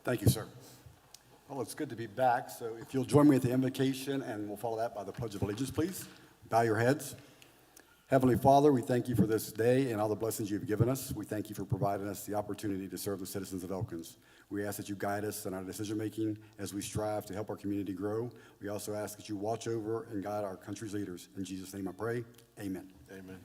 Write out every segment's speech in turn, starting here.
Thank you, sir. Well, it's good to be back, so if you'll join me at the invocation, and we'll follow that by the Pledge of Allegiance, please. Bow your heads. Heavenly Father, we thank you for this day and all the blessings you've given us. We thank you for providing us the opportunity to serve the citizens of Elkins. We ask that you guide us in our decision-making as we strive to help our community grow. We also ask that you watch over and guide our country's leaders. In Jesus' name I pray, amen. Amen.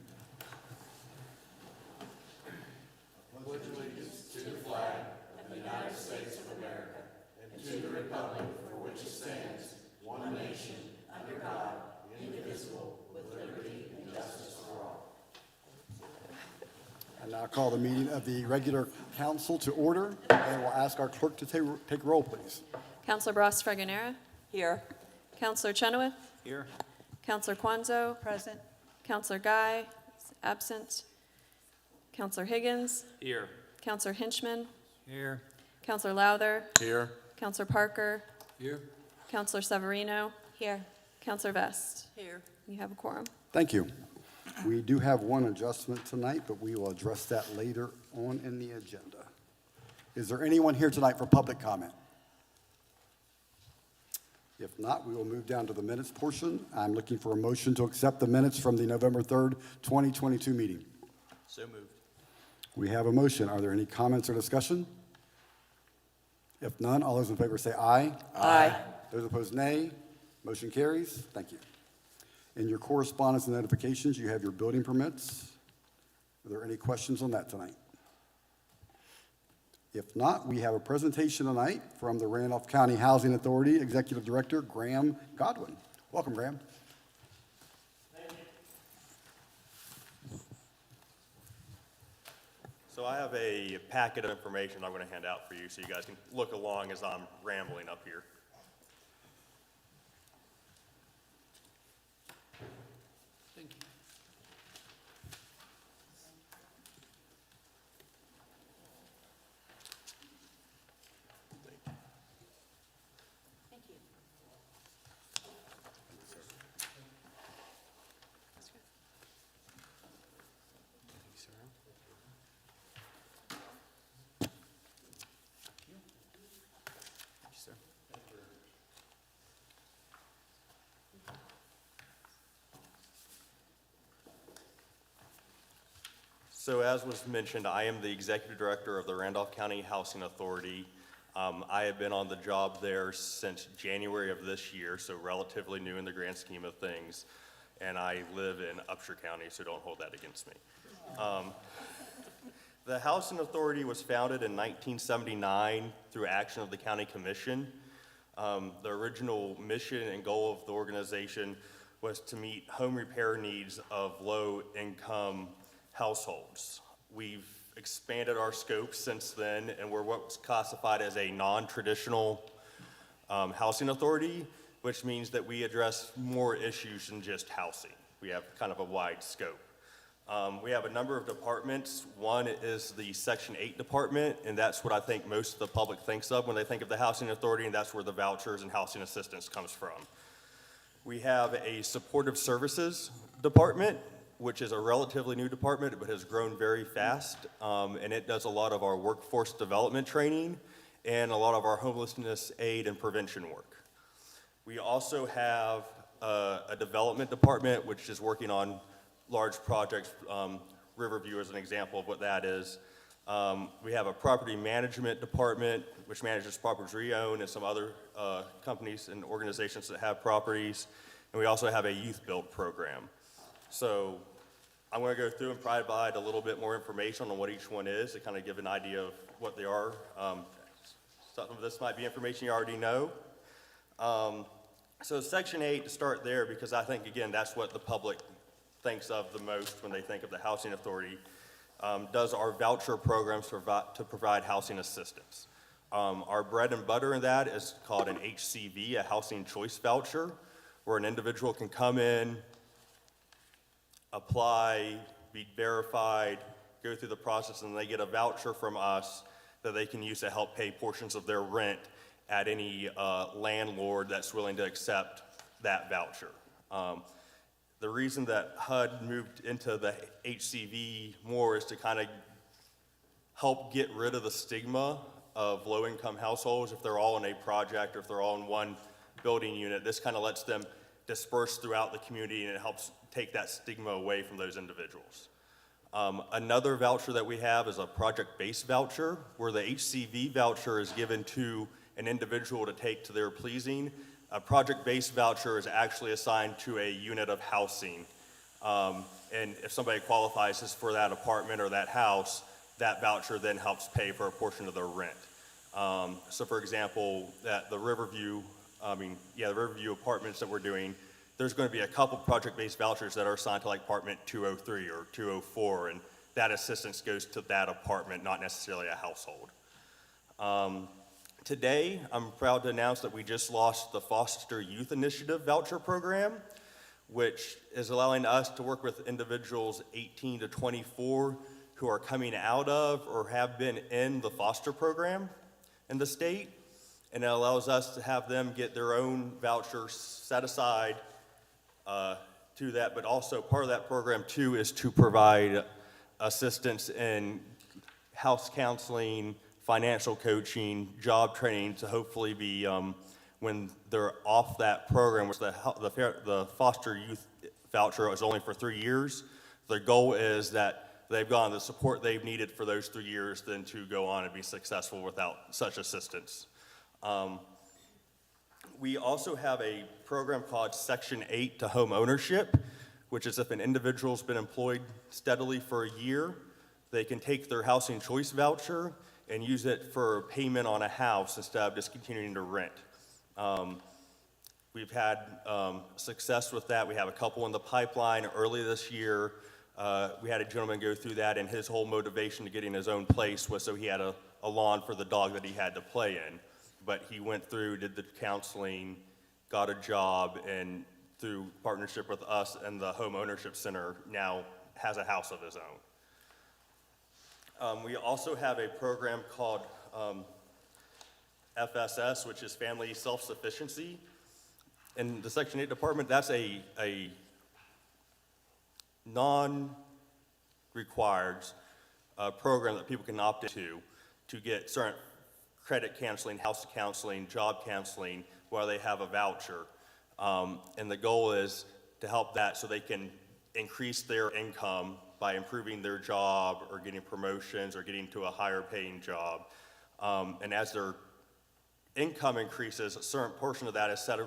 And now call the meeting of the regular council to order, and we'll ask our clerk to take roll, please. Councilor Bras Fragonera. Here. Councilor Chenoweth. Here. Councilor Kwanzo. Present. Councilor Guy is absent. Councilor Higgins. Here. Councilor Hinchman. Here. Councilor Lowther. Here. Councilor Parker. Here. Councilor Severino. Here. Councilor Vest. Here. You have a quorum. Thank you. We do have one adjustment tonight, but we will address that later on in the agenda. Is there anyone here tonight for public comment? If not, we will move down to the minutes portion. I'm looking for a motion to accept the minutes from the November 3rd, 2022 meeting. So moved. We have a motion. Are there any comments or discussion? If none, all those in favor say aye. Aye. Those opposed, nay. Motion carries. Thank you. In your correspondence and notifications, you have your building permits. Are there any questions on that tonight? If not, we have a presentation tonight from the Randolph County Housing Authority Executive Director, Graham Godwin. Welcome, Graham. So I have a packet of information I'm going to hand out for you so you guys can look along as I'm rambling up here. Thank you. So as was mentioned, I am the Executive Director of the Randolph County Housing Authority. I have been on the job there since January of this year, so relatively new in the grand scheme of things. And I live in Upshur County, so don't hold that against me. The Housing Authority was founded in 1979 through action of the County Commission. The original mission and goal of the organization was to meet home repair needs of low-income households. We've expanded our scope since then, and we're what's classified as a non-traditional housing authority, which means that we address more issues than just housing. We have kind of a wide scope. We have a number of departments. One is the Section 8 department, and that's what I think most of the public thinks of when they think of the housing authority, and that's where the vouchers and housing assistance comes from. We have a supportive services department, which is a relatively new department, but has grown very fast, and it does a lot of our workforce development training and a lot of our homelessness aid and prevention work. We also have a development department, which is working on large projects. Riverview is an example of what that is. We have a property management department, which manages properties we own and some other companies and organizations that have properties. And we also have a youth build program. So I'm going to go through and provide a little bit more information on what each one is to kind of give an idea of what they are. Some of this might be information you already know. So Section 8, to start there, because I think, again, that's what the public thinks of the most when they think of the Housing Authority, does our voucher programs to provide housing assistance. Our bread and butter in that is called an HCV, a Housing Choice Voucher, where an individual can come in, apply, be verified, go through the process, and they get a voucher from us that they can use to help pay portions of their rent at any landlord that's willing to accept that voucher. The reason that HUD moved into the HCV more is to kind of help get rid of the stigma of low-income households, if they're all in a project or if they're all in one building unit. This kind of lets them disperse throughout the community, and it helps take that stigma away from those individuals. Another voucher that we have is a project-based voucher, where the HCV voucher is given to an individual to take to their pleasing. A project-based voucher is actually assigned to a unit of housing. And if somebody qualifies for that apartment or that house, that voucher then helps pay for a portion of their rent. So for example, the Riverview apartments that we're doing, there's going to be a couple project-based vouchers that are assigned to like apartment 203 or 204, and that assistance goes to that apartment, not necessarily a household. Today, I'm proud to announce that we just launched the Foster Youth Initiative Voucher Program, which is allowing us to work with individuals 18 to 24 who are coming out of or have been in the foster program in the state, and it allows us to have them get their own voucher set aside to that, but also part of that program too is to provide assistance in house counseling, financial coaching, job training to hopefully be, when they're off that program, which the foster youth voucher is only for 3 years, the goal is that they've gotten the support they've needed for those 3 years then to go on and be successful without such assistance. We also have a program called Section 8 to Home Ownership, which is if an individual's been employed steadily for a year, they can take their housing choice voucher and use it for payment on a house instead of just continuing to rent. We've had success with that. We have a couple in the pipeline. Early this year, we had a gentleman go through that, and his whole motivation to getting his own place was so he had a lawn for the dog that he had to play in. But he went through, did the counseling, got a job, and through partnership with us and the Home Ownership Center, now has a house of his own. We also have a program called FSS, which is Family Self-Sufficiency. In the Section 8 department, that's a non-required program that people can opt into to get certain credit counseling, house counseling, job counseling, while they have a voucher. And the goal is to help that so they can increase their income by improving their job or getting promotions or getting to a higher paying job. And as their income increases, a certain portion of that is set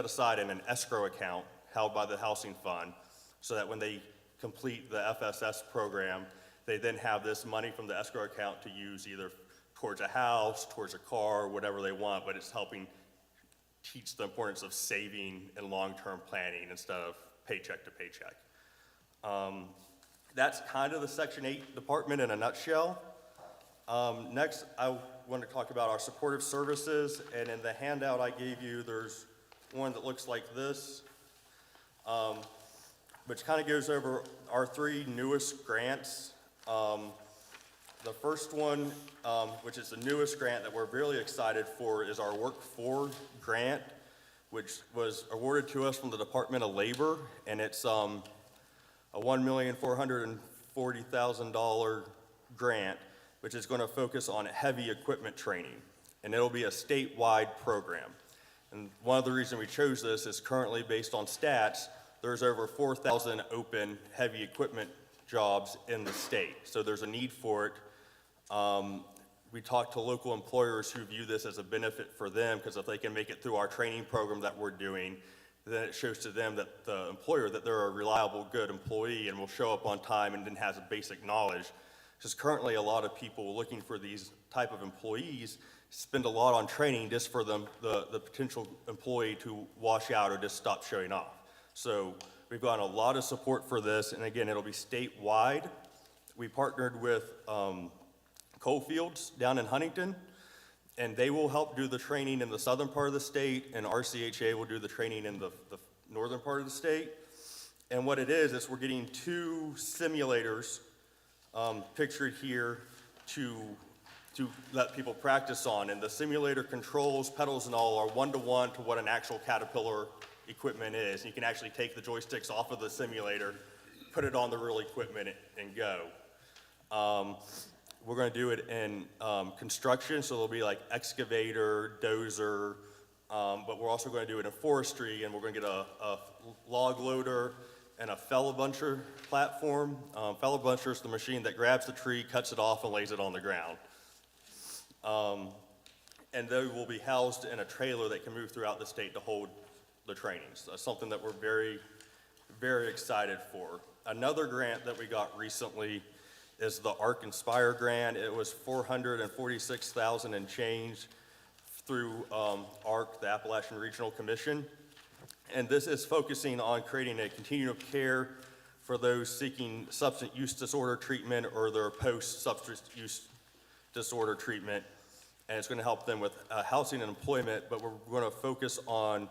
aside in an escrow account held by the housing fund, so that when they complete the FSS program, they then have this money from the escrow account to use either towards a house, towards a car, whatever they want, but it's helping teach the importance of saving and long-term planning instead of paycheck to paycheck. That's kind of the Section 8 department in a nutshell. Next, I want to talk about our supportive services, and in the handout I gave you, there's one that looks like this, which kind of goes over our 3 newest grants. The first one, which is the newest grant that we're really excited for, is our Work For grant, which was awarded to us from the Department of Labor, and it's a $1,440,000 grant, which is going to focus on heavy equipment training, and it'll be a statewide program. And one of the reasons we chose this is currently, based on stats, there's over 4,000 open heavy equipment jobs in the state, so there's a need for it. We talked to local employers who view this as a benefit for them, because if they can make it through our training program that we're doing, then it shows to them that the employer that they're a reliable, good employee and will show up on time and then has a basic knowledge. Because currently a lot of people looking for these type of employees spend a lot on training just for the potential employee to wash out or just stop showing off. So we've gotten a lot of support for this, and again, it'll be statewide. We partnered with Coalfields down in Huntington, and they will help do the training in the southern part of the state, and RCHA will do the training in the northern part of the state. And what it is we're getting 2 simulators pictured here to let people practice on. And the simulator controls, pedals and all are one-to-one to what an actual Caterpillar equipment is. And you can actually take the joysticks off of the simulator, put it on the real equipment and go. we're going to do it in construction, so there'll be like excavator, dozer, but we're also going to do it in forestry, and we're going to get a log loader and a fellow buncher platform. Fellow buncher is the machine that grabs the tree, cuts it off, and lays it on the ground. And they will be housed in a trailer that can move throughout the state to hold the trainings. That's something that we're very, very excited for. Another grant that we got recently is the ARC Inspire grant. It was $446,000 and change through ARC, the Appalachian Regional Commission. And this is focusing on creating a continuum of care for those seeking substance use disorder treatment or their post-substance use disorder treatment. And it's going to help them with housing and employment, but we're going to focus on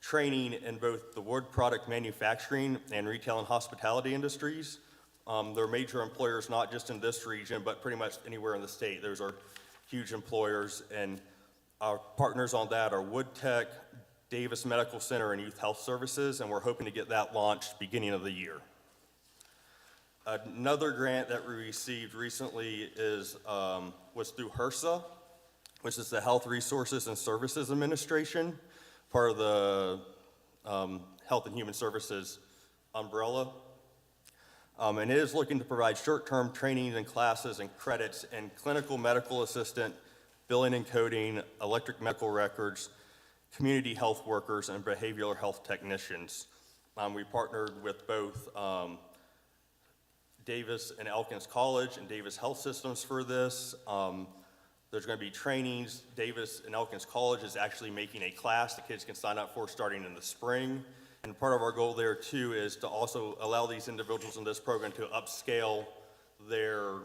training in both the wood product manufacturing and retail and hospitality industries. They're major employers, not just in this region, but pretty much anywhere in the state. Those are huge employers, and our partners on that are Wood Tech, Davis Medical Center, and Youth Health Services, and we're hoping to get that launched beginning of the year. Another grant that we received recently was through HRSA, which is the Health Resources and Services Administration, part of the Health and Human Services umbrella. And it is looking to provide short-term training and classes and credits in clinical medical assistant, billing and coding, electric medical records, community health workers, and behavioral health technicians. We partnered with both Davis and Elkins College and Davis Health Systems for this. There's going to be trainings. Davis and Elkins College is actually making a class the kids can sign up for starting in the spring. And part of our goal there too is to also allow these individuals in this program to upscale their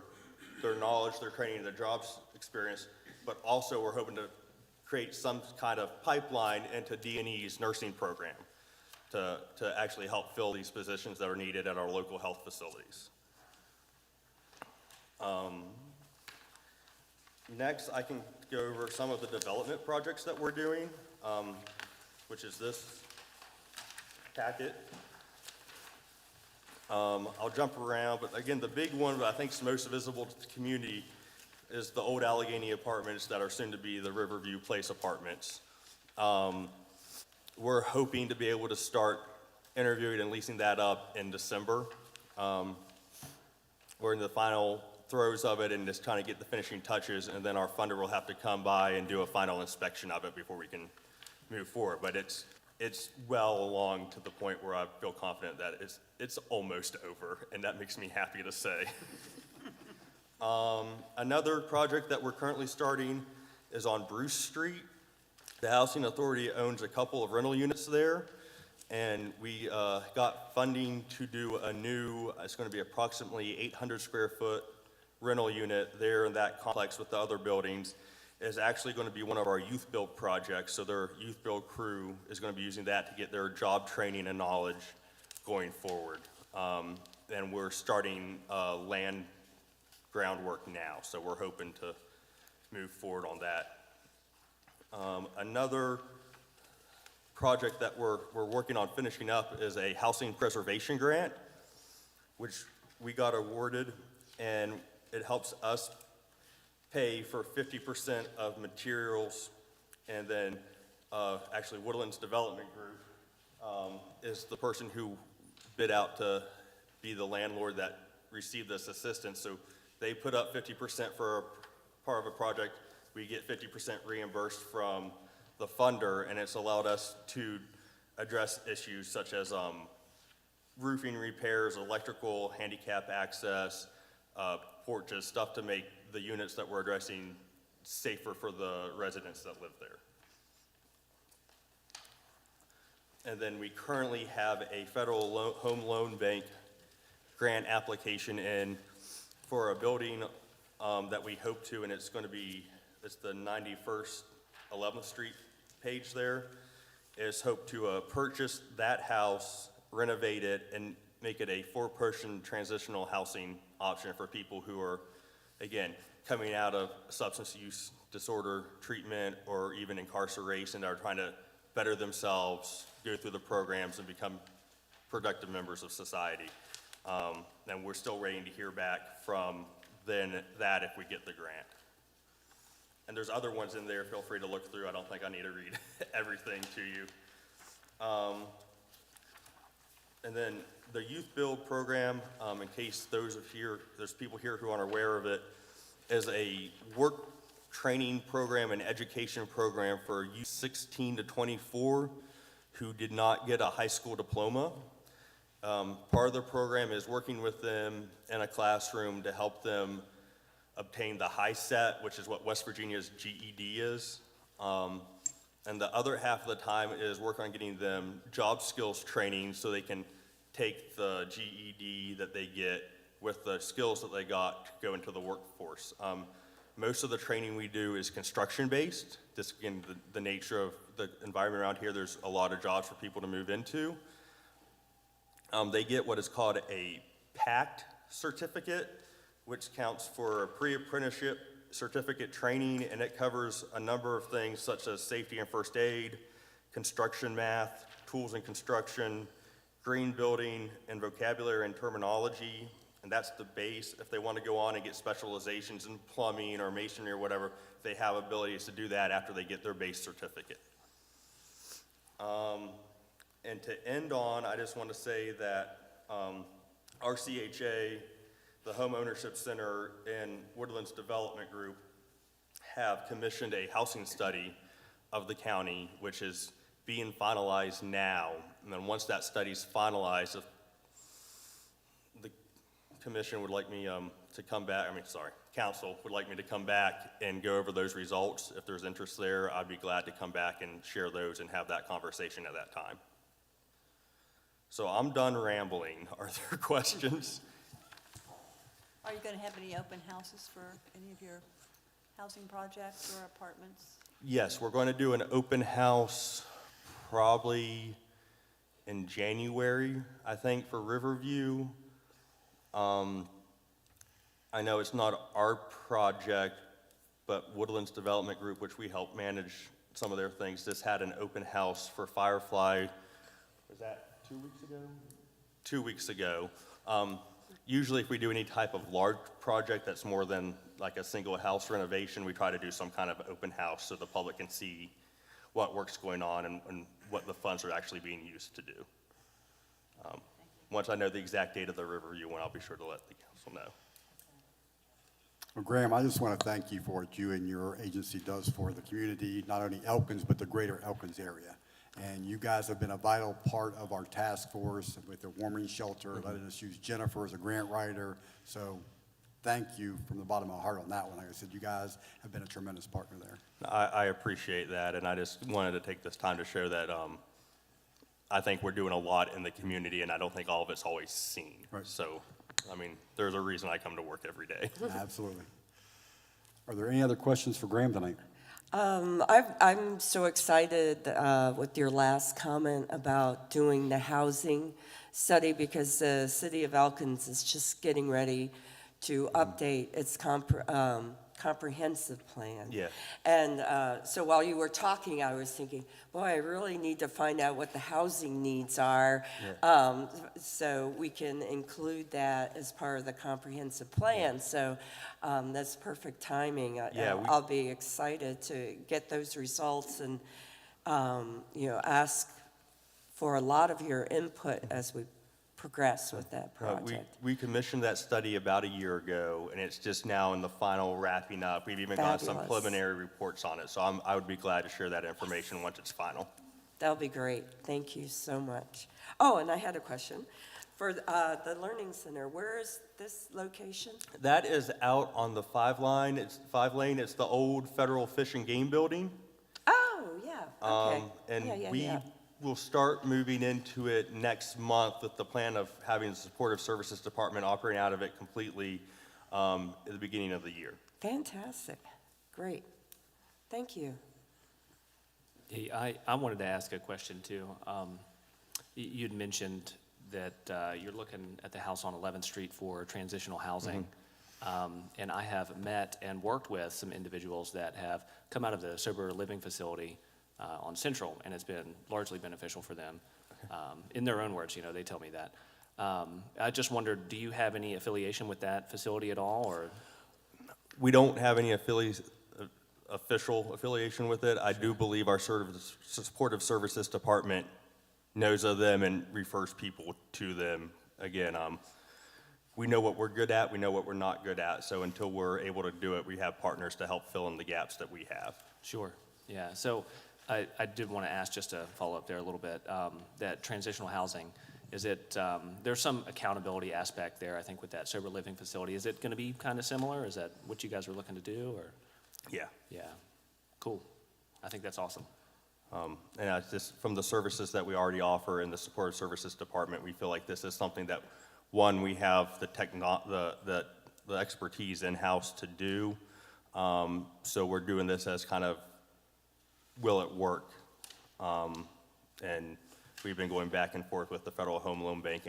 knowledge, their training, their jobs experience, but also we're hoping to create some kind of pipeline into D&E's nursing program to actually help fill these positions that are needed at our local health facilities. Next, I can go over some of the development projects that we're doing, which is this packet. I'll jump around, but again, the big one that I think is most visible to the community is the old Allegheny apartments that are soon to be the Riverview Place apartments. We're hoping to be able to start interviewing and leasing that up in December. We're in the final throes of it and just trying to get the finishing touches, and then our funder will have to come by and do a final inspection of it before we can move forward. But it's well along to the point where I feel confident that it's almost over, and that makes me happy to say. Another project that we're currently starting is on Bruce Street. The Housing Authority owns a couple of rental units there, and we got funding to do a new, it's going to be approximately 800 square foot rental unit there in that complex with the other buildings. Is actually going to be one of our youth build projects, so their youth build crew is going to be using that to get their job training and knowledge going forward. And we're starting land groundwork now, so we're hoping to move forward on that. Another project that we're working on finishing up is a housing preservation grant, which we got awarded, and it helps us pay for 50% of materials, and then actually Woodlands Development Group is the person who bid out to be the landlord that received this assistance. So they put up 50% for a part of a project. We get 50% reimbursed from the funder, and it's allowed us to address issues such as roofing repairs, electrical, handicap access, porches, stuff to make the units that we're addressing safer for the residents that live there. And then we currently have a federal home loan bank grant application in for a building that we hope to, and it's the 91st 11th Street page there, is hope to purchase that house, renovate it, and make it a 4-person transitional housing option for people who are, again, coming out of substance use disorder treatment or even incarceration, are trying to better themselves, go through the programs, and become productive members of society. And we're still waiting to hear back from than that if we get the grant. And there's other ones in there, feel free to look through. I don't think I need to read everything to you. And then the Youth Build Program, in case there's people here who aren't aware of it, is a work training program and education program for youth 16 to 24 who did not get a high school diploma. Part of the program is working with them in a classroom to help them obtain the high set, which is what West Virginia's GED is. And the other half of the time is work on getting them job skills training so they can take the GED that they get with the skills that they got to go into the workforce. Most of the training we do is construction-based. This, again, the nature of the environment around here, there's a lot of jobs for people to move into. They get what is called a PACT certificate, which counts for pre-apprenticeship certificate training, and it covers a number of things such as safety and first aid, construction math, tools and construction, green building, and vocabulary and terminology. And that's the base. If they want to go on and get specializations in plumbing or masonry or whatever, they have abilities to do that after they get their base certificate. And to end on, I just want to say that RCHA, the Home Ownership Center, and Woodlands Development Group have commissioned a housing study of the county, which is being finalized now. And then once that study's finalized, if the commission would like me to come back, council would like me to come back and go over those results. If there's interest there, I'd be glad to come back and share those and have that conversation at that time. So I'm done rambling. Are there questions? Are you going to have any open houses for any of your housing projects or apartments? Yes, we're going to do an open house probably in January, I think, for Riverview. I know it's not our project, but Woodlands Development Group, which we help manage some of their things, just had an open house for Firefly. Was that 2 weeks ago? 2 weeks ago. Usually if we do any type of large project that's more than like a single house renovation, we try to do some kind of open house so the public can see what work's going on and what the funds are actually being used to do. Once I know the exact date of the Riverview one, I'll be sure to let the council know. Well, Graham, I just want to thank you for what you and your agency does for the community, not only Elkins, but the greater Elkins area. And you guys have been a vital part of our task force with the warming shelter, letting us use Jennifer as a grant writer. So thank you from the bottom of my heart on that one. Like I said, you guys have been a tremendous partner there. I appreciate that, and I just wanted to take this time to show that I think we're doing a lot in the community, and I don't think all of it's always seen. Right. So, I mean, there's a reason I come to work every day. Absolutely. Are there any other questions for Graham tonight? I'm so excited with your last comment about doing the housing study because the city of Elkins is just getting ready to update its comprehensive plan. Yeah. And so while you were talking, I was thinking, boy, I really need to find out what the housing needs are so we can include that as part of the comprehensive plan. So that's perfect timing. I'll be excited to get those results and, ask for a lot of your input as we progress with that project. We commissioned that study about a year ago, and it's just now in the final wrapping up. We've even got some Fabulous. preliminary reports on it, so I would be glad to share that information once it's final. That'll be great. Thank you so much. Oh, and I had a question. For the Learning Center, where is this location? That is out on the 5-lane. It's 5-lane. It's the old Federal Fish and Game Building. Oh, yeah, okay. And we will start moving into it next month with the plan of having the Supportive Services Department operating out of it completely at the beginning of the year. Fantastic. Great. Thank you. Hey, I wanted to ask a question too. You'd mentioned that you're looking at the house on 11th Street for transitional housing. And I have met and worked with some individuals that have come out of the sober living facility on Central, and it's been largely beneficial for them. In their own words, they tell me that. I just wondered, do you have any affiliation with that facility at all, or? We don't have any official affiliation with it. I do believe our supportive services department knows of them and refers people to them. Again, we know what we're good at, we know what we're not good at, so until we're able to do it, we have partners to help fill in the gaps that we have. Sure, yeah. So I did want to ask, just to follow up there a little bit, that transitional housing, is it, there's some accountability aspect there, I think, with that sober living facility. Is it going to be kind of similar? Is that what you guys are looking to do, or? Yeah. Yeah, cool. I think that's awesome. And I just, from the services that we already offer in the supportive services department, we feel like this is something that, one, we have the expertise in-house to do. So we're doing this as kind of, will it work? And we've been going back and forth with the Federal Home Loan Bank,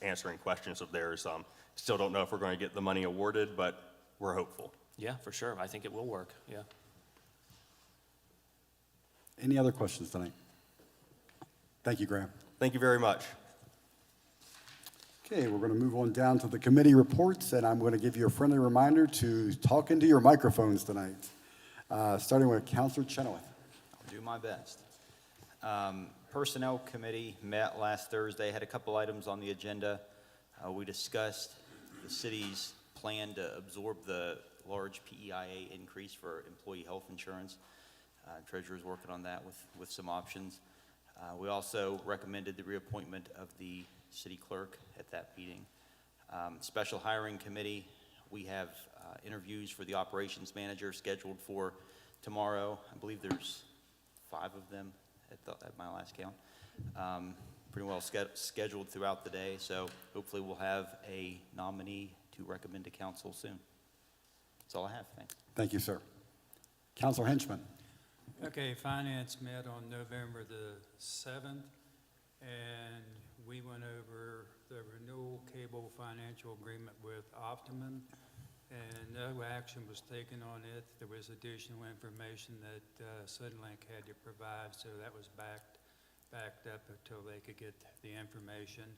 answering questions of theirs. Still don't know if we're going to get the money awarded, but we're hopeful. Yeah, for sure. I think it will work, yeah. Any other questions tonight? Thank you, Graham. Thank you very much. Okay, we're going to move on down to the committee reports, and I'm going to give you a friendly reminder to talk into your microphones tonight, starting with Councilor Chenoweth. I'll do my best. Personnel Committee met last Thursday, had a couple items on the agenda. We discussed the city's plan to absorb the large PEIA increase for employee health insurance. Treasurer's working on that with some options. We also recommended the reappointment of the city clerk at that meeting. Special Hiring Committee, we have interviews for the operations manager scheduled for tomorrow. I believe there's 5 of them at my last count. Pretty well scheduled throughout the day, so hopefully we'll have a nominee to recommend to council soon. That's all I have, thanks. Thank you, sir. Councilor Henchman. Okay, Finance met on November the 7th, and we went over the renewal cable financial agreement with Optimum, and no action was taken on it. There was additional information that Suddenlink had to provide, so that was backed up until they could get the information.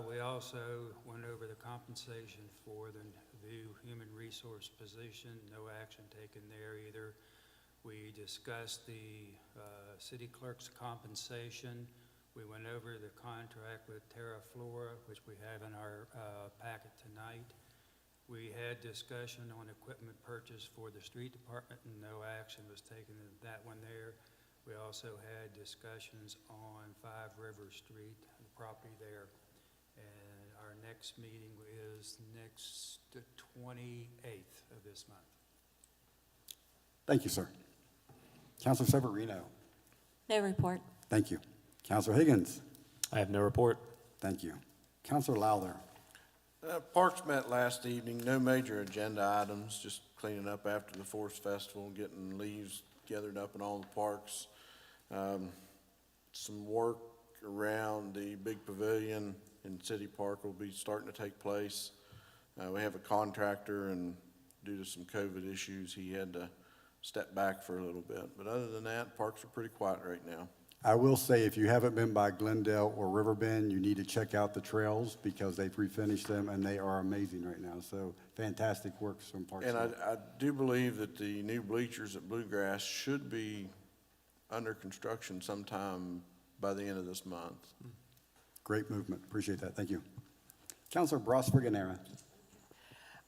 We also went over the compensation for the new human resource position. No action taken there either. We discussed the city clerk's compensation. We went over the contract with TerraFlora, which we have in our packet tonight. We had discussion on equipment purchase for the street department, and no action was taken in that one there. We also had discussions on 5 River Street, the property there. And our next meeting is the 28th of this month. Thank you, sir. Councilor Severino. No report. Thank you. Councilor Higgins. I have no report. Thank you. Councilor Lowther. Parks met last evening, no major agenda items, just cleaning up after the Forest Festival, getting leaves gathered up in all the parks. Some work around the big pavilion in City Park will be starting to take place. We have a contractor, and due to some COVID issues, he had to step back for a little bit. But other than that, parks are pretty quiet right now. I will say, if you haven't been by Glendale or Riverbend, you need to check out the trails because they've refinished them and they are amazing right now. So fantastic work from Parks. And I do believe that the new bleachers at Bluegrass should be under construction sometime by the end of this month. Great movement. Appreciate that. Thank you. Councilor Brosford-Ganera.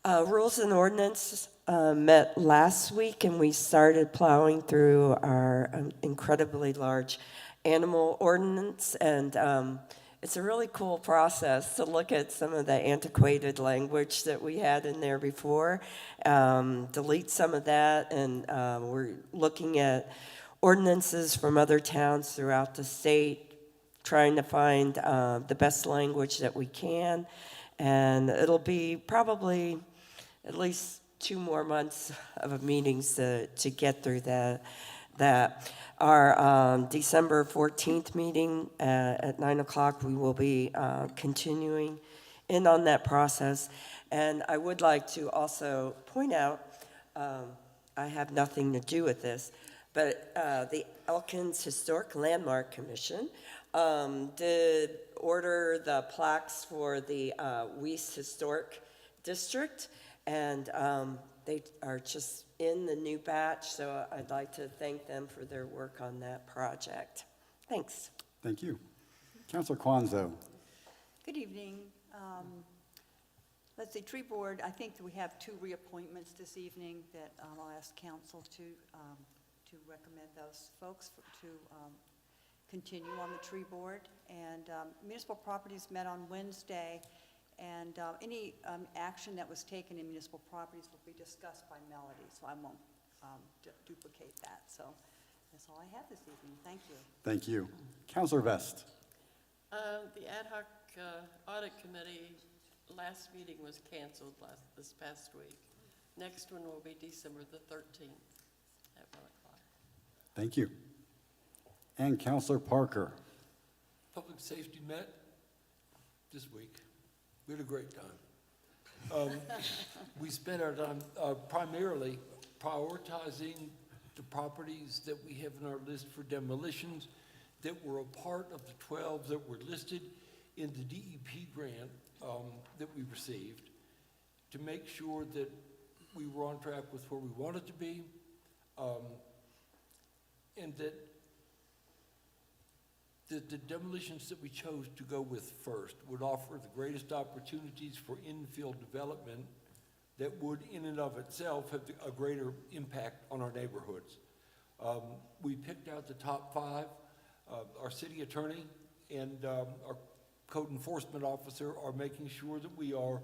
Rules and Ordinance met last week, and we started plowing through our incredibly large animal ordinance, and it's a really cool process to look at some of the antiquated language that we had in there before, delete some of that, and we're looking at ordinances from other towns throughout the state, trying to find the best language that we can, and it'll be probably at least 2 more months of meetings to get through that. Our December 14th meeting at 9 o'clock, we will be continuing in on that process. And I would like to also point out, I have nothing to do with this, but the Elkins Historic Landmark Commission did order the plaques for the Weiss Historic District. And They are just in the new batch, so I'd like to thank them for their work on that project. Thanks. Thank you. Counselor Kwanzo. Good evening. Let's see, Tree Board, I think that we have 2 reappointments this evening that I'll ask council to recommend those folks to continue on the Tree Board. And Municipal Properties met on Wednesday, and any action that was taken in Municipal Properties will be discussed by Melody, so I won't duplicate that. So that's all I have this evening. Thank you. Thank you. Counselor Vest. The ad hoc audit committee last meeting was canceled this past week. Next one will be December the 13th at 1 o'clock. Thank you. And Counselor Parker. Public safety met this week. We had a great time. We spent our time primarily prioritizing the properties that we have in our list for demolitions that were a part of the 12 that were listed in the DEP grant that we received, to make sure that we were on track with where we wanted to be, and that the demolitions that we chose to go with first would offer the greatest opportunities for infill development that would in and of itself have a greater impact on our neighborhoods. We picked out the top 5. Our city attorney and our code enforcement officer are making sure that we are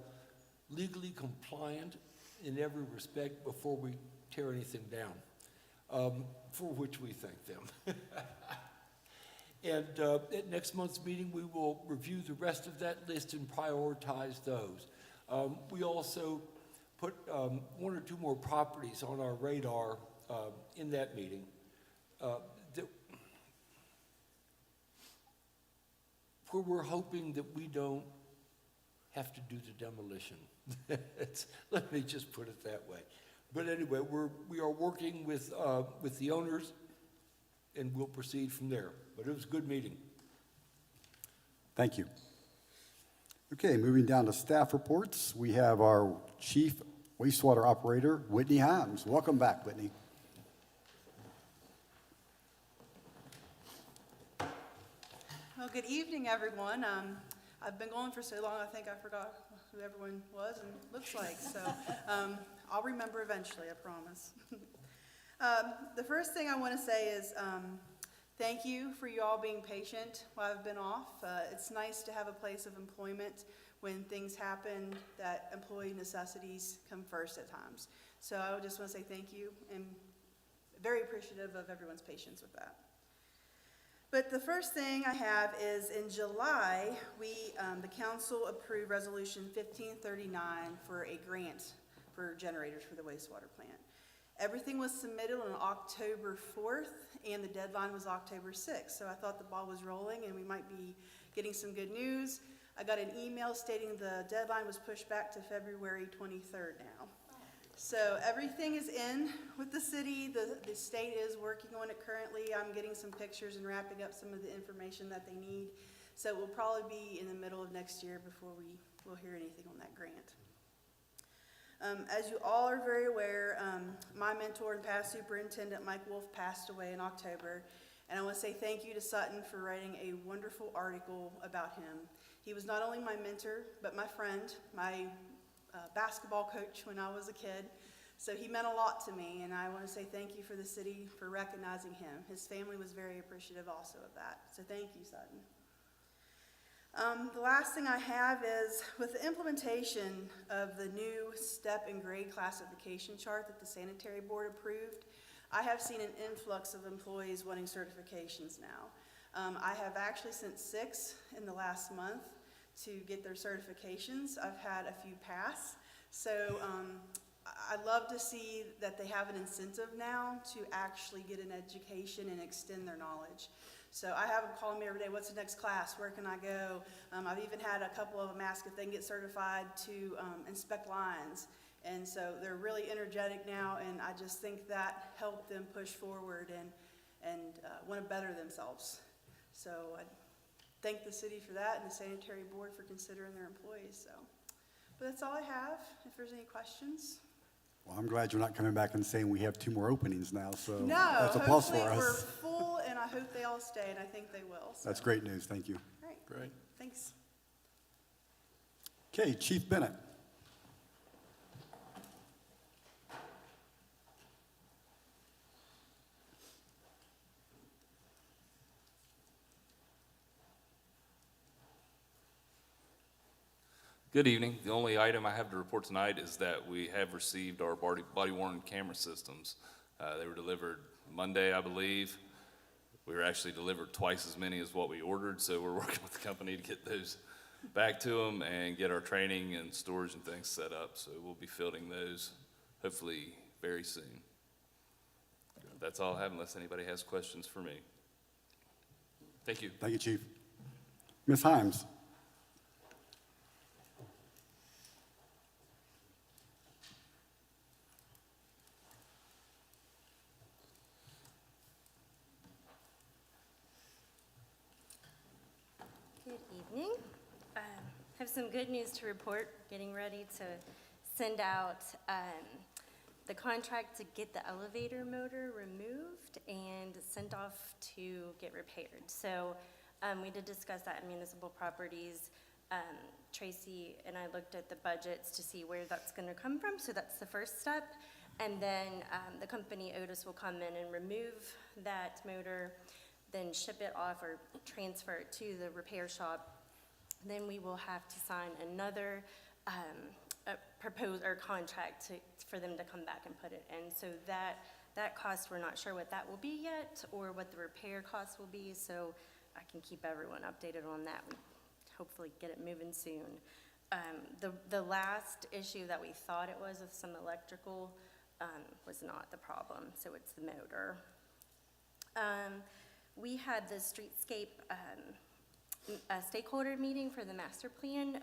legally compliant in every respect before we tear anything down, for which we thank them. And at next month's meeting, we will review the rest of that list and prioritize those. We also put 1 or 2 more properties on our radar in that meeting that where we're hoping that we don't have to do the demolition. Let me just put it that way. But anyway, we are working with the owners, and we'll proceed from there. But it was a good meeting. Thank you. Okay, moving down to staff reports. We have our Chief Wastewater Operator, Whitney Himes. Welcome back, Whitney. Well, good evening, everyone. I've been going for so long, I think I forgot who everyone was and looks like, so I'll remember eventually, I promise. The first thing I want to say is thank you for you all being patient while I've been off. It's nice to have a place of employment when things happen that employee necessities come first at times. So I would just want to say thank you and very appreciative of everyone's patience with that. But the first thing I have is in July, the council approved resolution 1539 for a grant for generators for the wastewater plant. Everything was submitted on October 4th, and the deadline was October 6th. So I thought the ball was rolling and we might be getting some good news. I got an email stating the deadline was pushed back to February 23rd now. So everything is in with the city. The state is working on it currently. I'm getting some pictures and wrapping up some of the information that they need. So it will probably be in the middle of next year before we will hear anything on that grant. As you all are very aware, my mentor and past superintendent, Mike Wolf, passed away in October. And I want to say thank you to Sutton for writing a wonderful article about him. He was not only my mentor, but my friend, my basketball coach when I was a kid. So he meant a lot to me, and I want to say thank you for the city for recognizing him. His family was very appreciative also of that. So thank you, Sutton. The last thing I have is with the implementation of the new step and grade classification chart that the sanitary board approved, I have seen an influx of employees wanting certifications now. I have actually sent 6 in the last month to get their certifications. I've had a few pass. So I'd love to see that they have an incentive now to actually get an education and extend their knowledge. So I have them calling me every day, what's the next class, where can I go? I've even had a couple of them ask if they can get certified to inspect lines. And so they're really energetic now, and I just think that helped them push forward and want to better themselves. So I thank the city for that and the sanitary board for considering their employees. So, but that's all I have. If there's any questions. Well, I'm glad you're not coming back and saying we have 2 more openings now, so No, that's a plus hopefully for we're us. full, and I hope they all stay, and I think they will. So. That's great news, thank you. All right, Great. thanks. Okay, Chief Bennett. Good evening. The only item I have to report tonight is that we have received our body-worn camera systems. They were delivered Monday, I believe. We were actually delivered twice as many as what we ordered, so we're working with the company to get those back to them and get our training and storage and things set up. So we'll be fielding those hopefully very soon. That's all I have unless anybody has questions for me. Thank you. Thank you, Chief. Ms. Himes. Good evening. I have some good news to report. Getting ready to send out the contract to get the elevator motor removed and sent off to get repaired. So we did discuss that in municipal properties. Tracy and I looked at the budgets to see where that's going to come from. So that's the first step. And then the company Otis will come in and remove that motor, then ship it off or transfer it to the repair shop. Then we will have to sign another contract for them to come back and put it in. So that cost, we're not sure what that will be yet or what the repair cost will be. So I can keep everyone updated on that. We hopefully get it moving soon. The last issue that we thought it was with some electrical was not the problem. So it's the motor. We had the streetscape stakeholder meeting for the master plan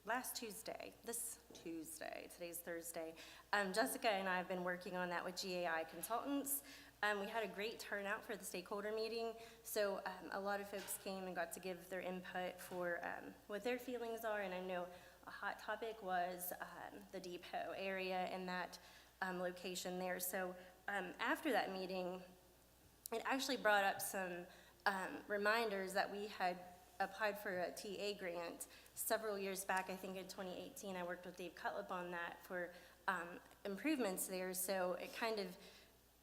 last Tuesday. This Tuesday, today's Thursday. Jessica and I have been working on that with GAI Consultants. We had a great turnout for the stakeholder meeting, so a lot of folks came and got to give their input for what their feelings are, and I know a hot topic was the depot area and that location there. So after that meeting, it actually brought up some reminders that we had applied for a TA grant several years back. I think in 2018, I worked with Dave Cutlip on that for improvements there. So it kind of,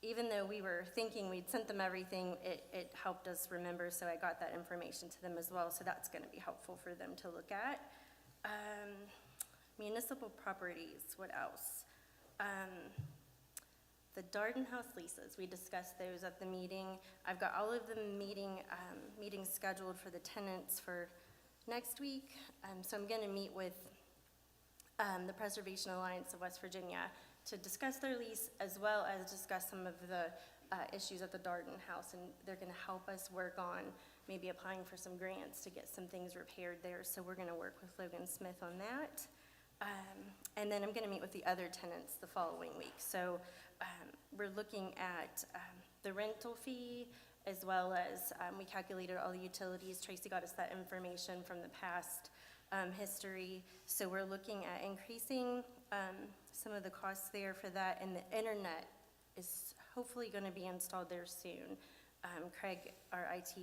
even though we were thinking we'd sent them everything, it helped us remember. So I got that information to them as well. So that's going to be helpful for them to look at. Municipal properties, what else? The Darden House leases, we discussed those at the meeting. I've got all of the meetings scheduled for the tenants for next week. So I'm going to meet with the Preservation Alliance of West Virginia to discuss their lease as well as discuss some of the issues at the Darden House. And they're going to help us work on maybe applying for some grants to get some things repaired there. So we're going to work with Logan Smith on that. And then I'm going to meet with the other tenants the following week. So we're looking at the rental fee as well as we calculated all the utilities. Tracy got us that information from the past history. So we're looking at increasing some of the costs there for that. And the internet is hopefully going to be installed there soon. Craig, our IT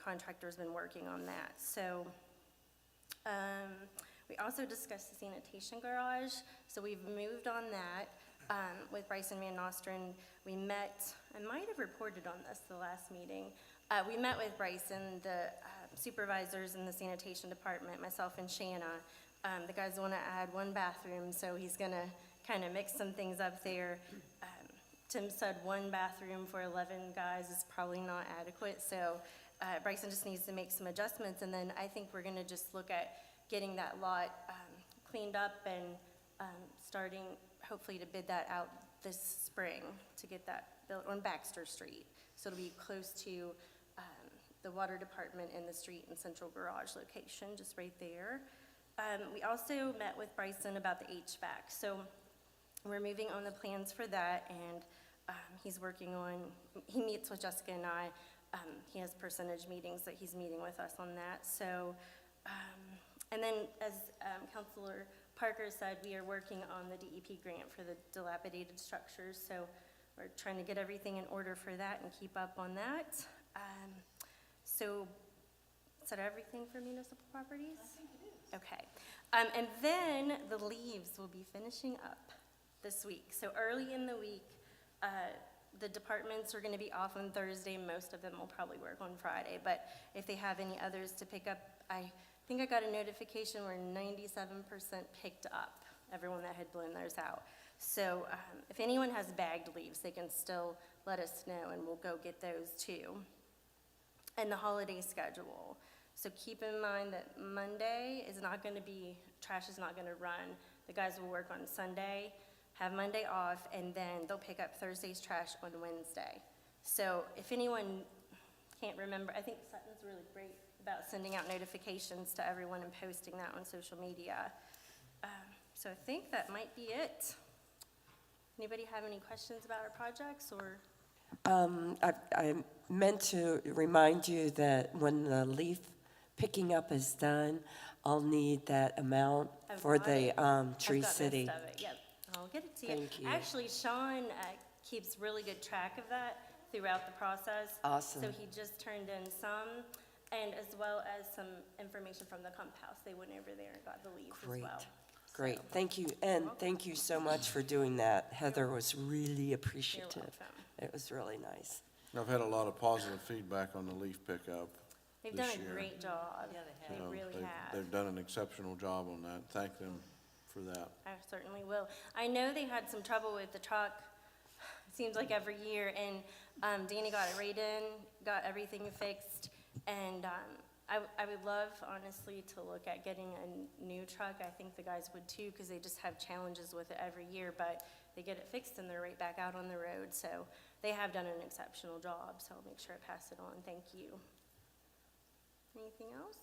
contractor, has been working on that. So we also discussed the sanitation garage. So we've moved on that. With Bryson Van Nostrand, we met, I might have reported on this the last meeting. We met with Bryson, the supervisors in the sanitation department, myself and Shanna. The guys want to add 1 bathroom, so he's going to kind of mix some things up there. Tim said 1 bathroom for 11 guys is probably not adequate, so Bryson just needs to make some adjustments, and then I think we're going to just look at getting that lot cleaned up and starting hopefully to bid that out this spring to get that built on Baxter Street. So it'll be close to the water department in the street and central garage location, just right there. We also met with Bryson about the HVAC. So we're moving on the plans for that, and he's working on, he meets with Jessica and I. He has percentage meetings that he's meeting with us on that. So, and then as Councilor Parker said, we are working on the DEP grant for the dilapidated structures, so we're trying to get everything in order for that and keep up on that. So, is that everything for municipal properties? I think it is. Okay. And then the leaves will be finishing up this week. So early in the week, the departments are gonna be off on Thursday. Most of them will probably work on Friday, but if they have any others to pick up, I think I got a notification where 97% picked up, everyone that had blown theirs out. So if anyone has bagged leaves, they can still let us know and we'll go get those too. And the holiday schedule. So keep in mind that Monday is not gonna be, trash is not gonna run. The guys will work on Sunday, have Monday off, and then they'll pick up Thursday's trash on Wednesday. So if anyone can't remember, I think Sutton's really great about sending out notifications to everyone and posting that on social media. So I think that might be it. Anybody have any questions about our projects, or? I meant to remind you that when the leaf picking up is done, I'll need that amount I've for got the it. I've Tree got most City. of it, yep. I'll get it to you. Thank you. Actually, Sean keeps really good track of that throughout the process. Awesome. So he just turned in some, and as well as some information from the Comp House. They went over there and got the leaves as Great, well. great. Thank you, and thank you so much for doing that. Heather was really appreciative. welcome. It was really nice. I've had a lot of positive feedback on the leaf pickup They've this year. year. Done a great job. Yeah, they They really have. They've done an exceptional job on that. Thank them for that. I certainly will. I know they had some trouble with the truck, it seems like every year, and Danny got it right in, got everything fixed, and I would love, honestly, to look at getting a new truck. I think the guys would too, because they just have challenges with it every year, but they get it fixed and they're right back out on the road, so they have done an exceptional job, so I'll make sure I pass it on. Thank you. Anything else?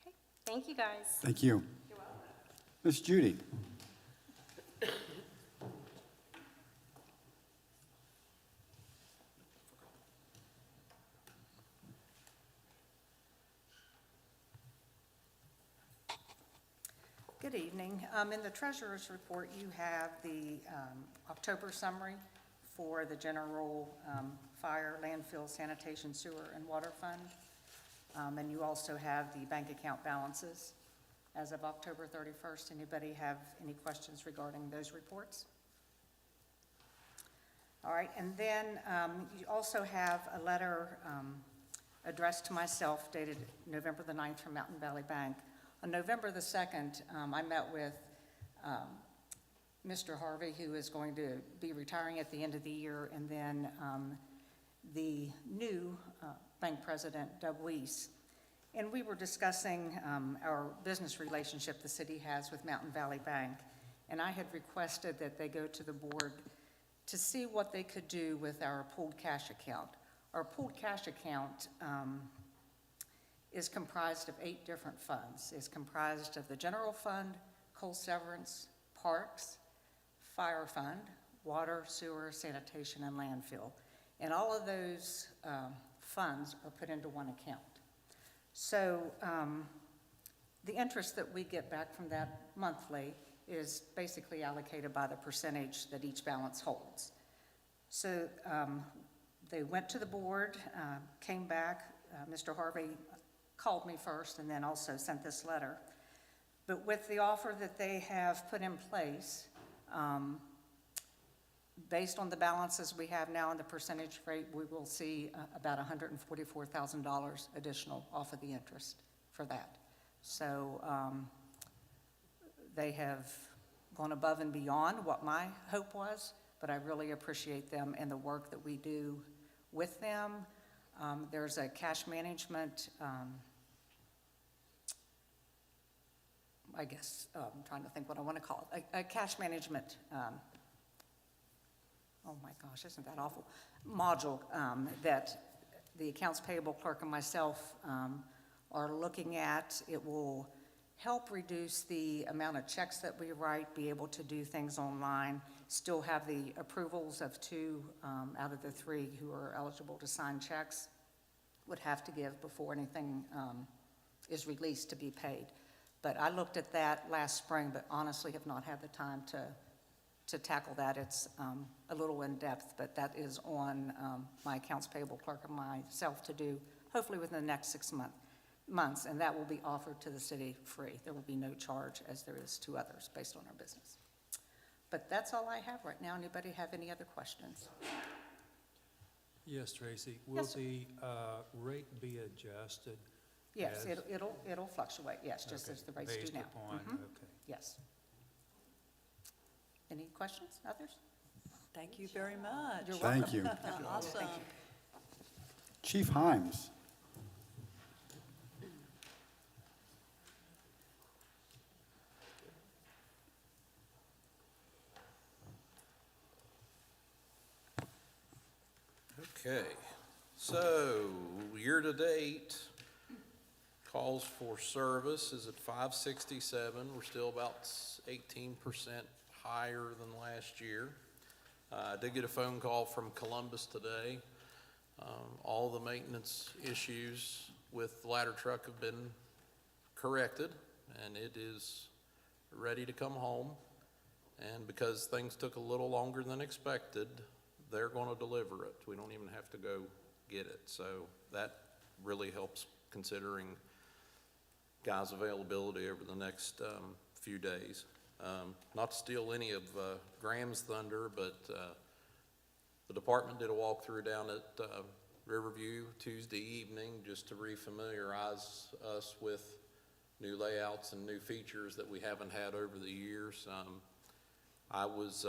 Okay, thank you, guys. Thank you. You're welcome. Ms. Judy? Good evening. In the treasurer's report, you have the October summary for the general fire, landfill, sanitation, sewer, and water fund. And you also have the bank account balances as of October 31st. Anybody have any questions regarding those reports? All right, and then you also have a letter addressed to myself dated November the 9th from Mountain Valley Bank. On November the 2nd, I met with Mr. Harvey, who is going to be retiring at the end of the year, and then the new bank president, Doug Weiss. And we were discussing our business relationship the city has with Mountain Valley Bank. And I had requested that they go to the board to see what they could do with our pooled cash account. Our pooled cash account is comprised of 8 different funds. It's comprised of the general fund, coal severance, parks, fire fund, water, sewer, sanitation, and landfill. And all of those funds are put into one account. So the interest that we get back from that monthly is basically allocated by the percentage that each balance holds. So they went to the board, came back, Mr. Harvey called me first and then also sent this letter. But with the offer that they have put in place, based on the balances we have now and the percentage rate, we will see about $144,000 additional off of the interest for that. So they have gone above and beyond what my hope was, but I really appreciate them and the work that we do with them. There's a cash management, I guess, I'm trying to think what I want to call it, a cash management, oh my gosh, isn't that awful, module that the accounts payable clerk and myself are looking at. It will help reduce the amount of checks that we write, be able to do things online, still have the approvals of 2 out of the 3 who are eligible to sign checks would have to give before anything is released to be paid. But I looked at that last spring, but honestly have not had the time to tackle that. It's a little in-depth, but that is on my accounts payable clerk and myself to do, hopefully within the next 6 months, and that will be offered to the city free. There will be no charge, as there is to others, based on our business. But that's all I have right now. Anybody have any other questions? Yes, Tracy, will Yes, sir. the rate be adjusted? Yes, as- it'll fluctuate, yes, just Okay, as the rates do now. Based upon, Mhm. okay. Yes. Any questions, others? Thank you very much. You're Thank you. Awesome. Chief Himes. Okay, so year-to-date, calls for service is at 567. We're still about 18% higher than last year. I did get a phone call from Columbus today. All the maintenance issues with the ladder truck have been corrected, and it is ready to come home. And because things took a little longer than expected, they're going to deliver it. We don't even have to go get it. So that really helps considering guys' availability over the next few days. Not to steal any of Graham's thunder, but the department did a walkthrough down at Riverview Tuesday evening just to refamiliarize us with new layouts and new features that we haven't had over the years. I was,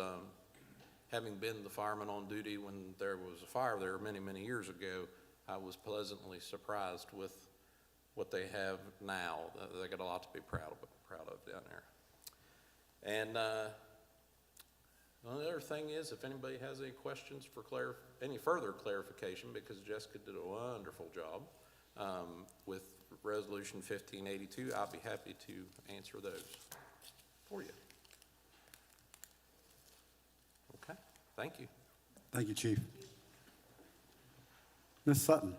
having been the fireman on duty when there was a fire there many, many years ago, I was pleasantly surprised with what they have now. They got a lot to be proud of down there. And the other thing is, if anybody has any questions for any further clarification, because Jessica did a wonderful job with Resolution 1582, I'll be happy to answer those for you. Okay, thank you. Thank you, Chief. Ms. Sutton.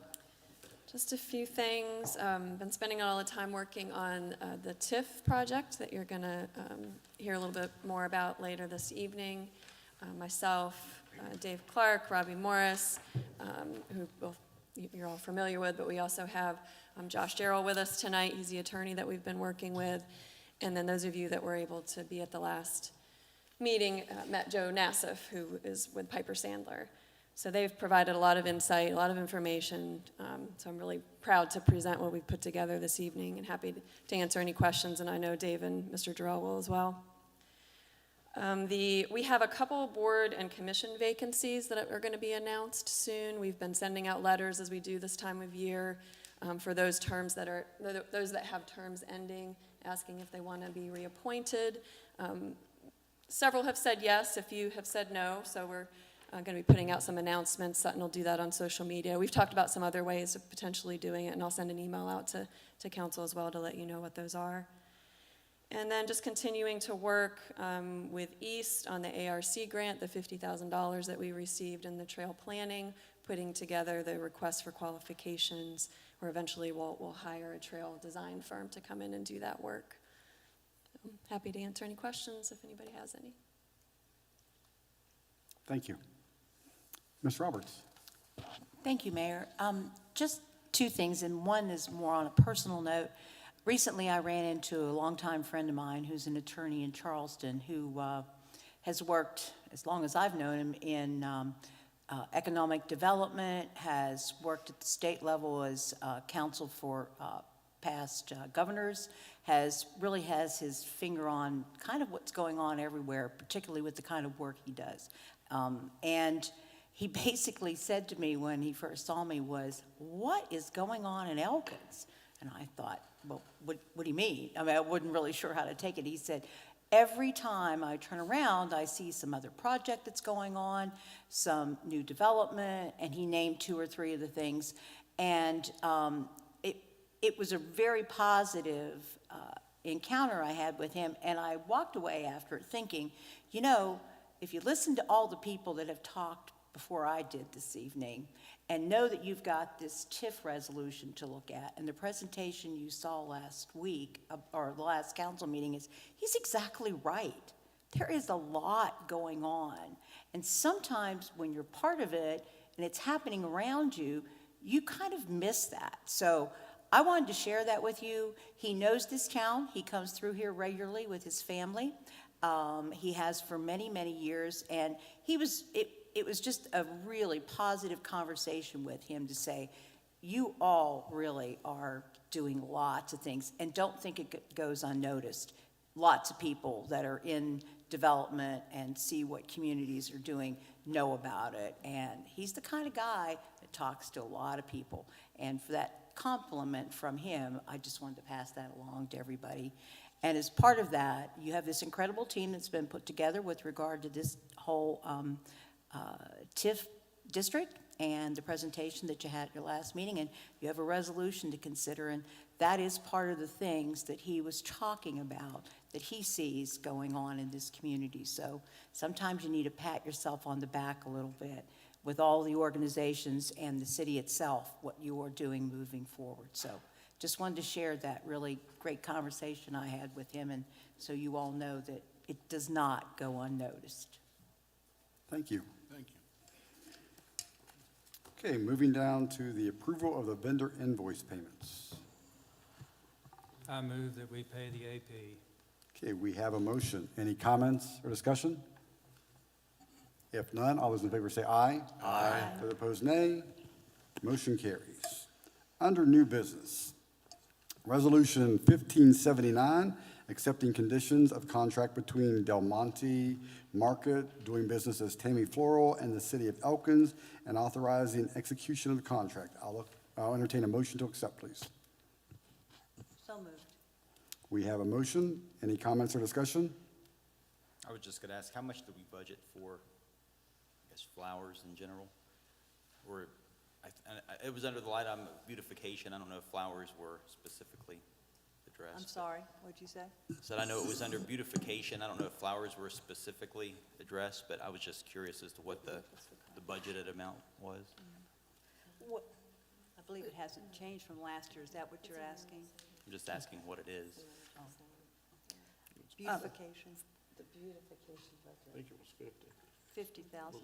Just a few things. Been spending all the time working on the TIF project that you're going to hear a little bit more about later this evening. Myself, Dave Clark, Robbie Morris, who both you're all familiar with, but we also have Josh Jarrell with us tonight. He's the attorney that we've been working with. And then those of you that were able to be at the last meeting met Joe Nassif, who is with Piper Sandler. So they've provided a lot of insight, a lot of information. So I'm really proud to present what we've put together this evening and happy to answer any questions. And I know Dave and Mr. Jarrell will as well. We have a couple board and commission vacancies that are going to be announced soon. We've been sending out letters as we do this time of year for those those that have terms ending, asking if they want to be reappointed. Several have said yes, a few have said no, so we're going to be putting out some announcements. Sutton will do that on social media. We've talked about some other ways of potentially doing it, and I'll send an email out to council as well to let you know what those are. And then just continuing to work with East on the ARC grant, the $50,000 that we received in the trail planning, putting together the request for qualifications, where eventually we'll hire a trail design firm to come in and do that work. I'm happy to answer any questions if anybody has any. Thank you. Ms. Roberts. Thank you, Mayor. Just two things, and one is more on a personal note. Recently, I ran into a longtime friend of mine who's an attorney in Charleston who has worked, as long as I've known him, in economic development, has worked at the state level as counsel for past governors, really has his finger on kind of what's going on everywhere, particularly with the kind of work he does. And he basically said to me when he first saw me was, "What is going on in Elkins?" And I thought, well, what do you mean? I mean, I wasn't really sure how to take it. He said, every time I turn around, I see some other project that's going on, some new development, and he named 2 or 3 of the things. And it was a very positive encounter I had with him, and I walked away after it thinking, you know, if you listen to all the people that have talked before I did this evening. And know that you've got this TIF resolution to look at, and the presentation you saw last week, or the last council meeting, he's exactly right. There is a lot going on, and sometimes when you're part of it and it's happening around you, you kind of miss that. So I wanted to share that with you. He knows this town. He comes through here regularly with his family. He has for many, many years, and it was just a really positive conversation with him to say, you all really are doing lots of things, and don't think it goes unnoticed. Lots of people that are in development and see what communities are doing know about it, and he's the kind of guy that talks to a lot of people. And for that compliment from him, I just wanted to pass that along to everybody. And as part of that, you have this incredible team that's been put together with regard to this whole TIF district and the presentation that you had at your last meeting, and you have a resolution to consider, and that is part of the things that he was talking about that he sees going on in this community. So sometimes you need to pat yourself on the back a little bit with all the organizations and the city itself, what you are doing moving forward. So just wanted to share that really great conversation I had with him, and so you all know that it does not go unnoticed. Thank you. Thank you. Okay, moving down to the approval of the vendor invoice payments. I move that we pay the AP. Okay, we have a motion. Any comments or discussion? If none, all those in favor say aye. Aye. Those opposed, nay. Motion carries. Under new business, Resolution 1579, accepting conditions of contract between Del Monte Market, doing business as Tammy Floral, and the City of Elkins, and authorizing execution of the contract. I'll entertain a motion to accept, please. So moved. We have a motion. Any comments or discussion? I was just gonna ask, how much do we budget for, I guess, flowers in general? Or, it was under the light item of beautification. I don't know if flowers were specifically addressed. I'm sorry, what'd you say? Said I know it was under beautification. I don't know if flowers were specifically addressed, but I was just curious as to what the budgeted amount was. I believe it hasn't changed from last year. Is that what you're asking? I'm just asking what it is. Beautification, The beautification budget. I think it was 50. 50,000.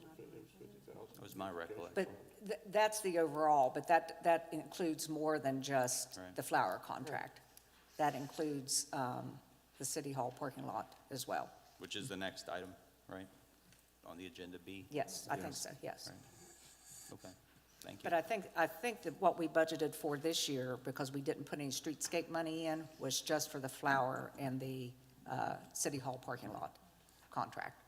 That was my recollection. But that's the overall, but that includes more than just Right. the flower contract. That includes the City Hall parking lot as well. Which is the next item, right? On the agenda B? Yes, I think so, yes. Right. Okay, thank you. But I think that what we budgeted for this year, because we didn't put any streetscape money in, was just for the flower and the City Hall parking lot contract.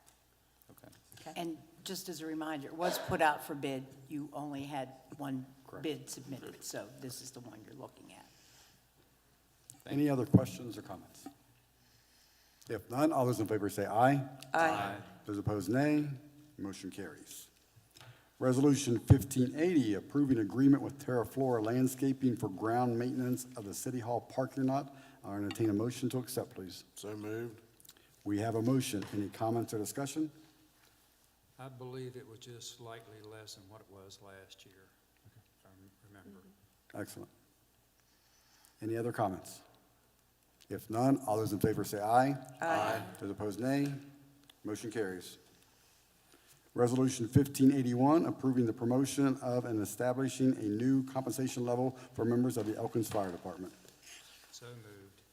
Okay. And just as a reminder, it was put out for bid. You only had one bid submitted, so this is the one you're looking at. Any other questions or comments? If none, all those in favor say aye. Aye. Those opposed, nay. Motion carries. Resolution 1580, approving agreement with Terra Flora Landscaping for ground maintenance of the City Hall parking lot. I'll entertain a motion to accept, please. So moved. We have a motion. Any comments or discussion? I believe it was just slightly less than what it was last year, if I remember. Excellent. Any other comments? If none, all those in favor say aye. Aye. Those opposed, nay. Motion carries. Resolution 1581, approving the promotion of and establishing a new compensation level for members of the Elkins Fire Department. So moved.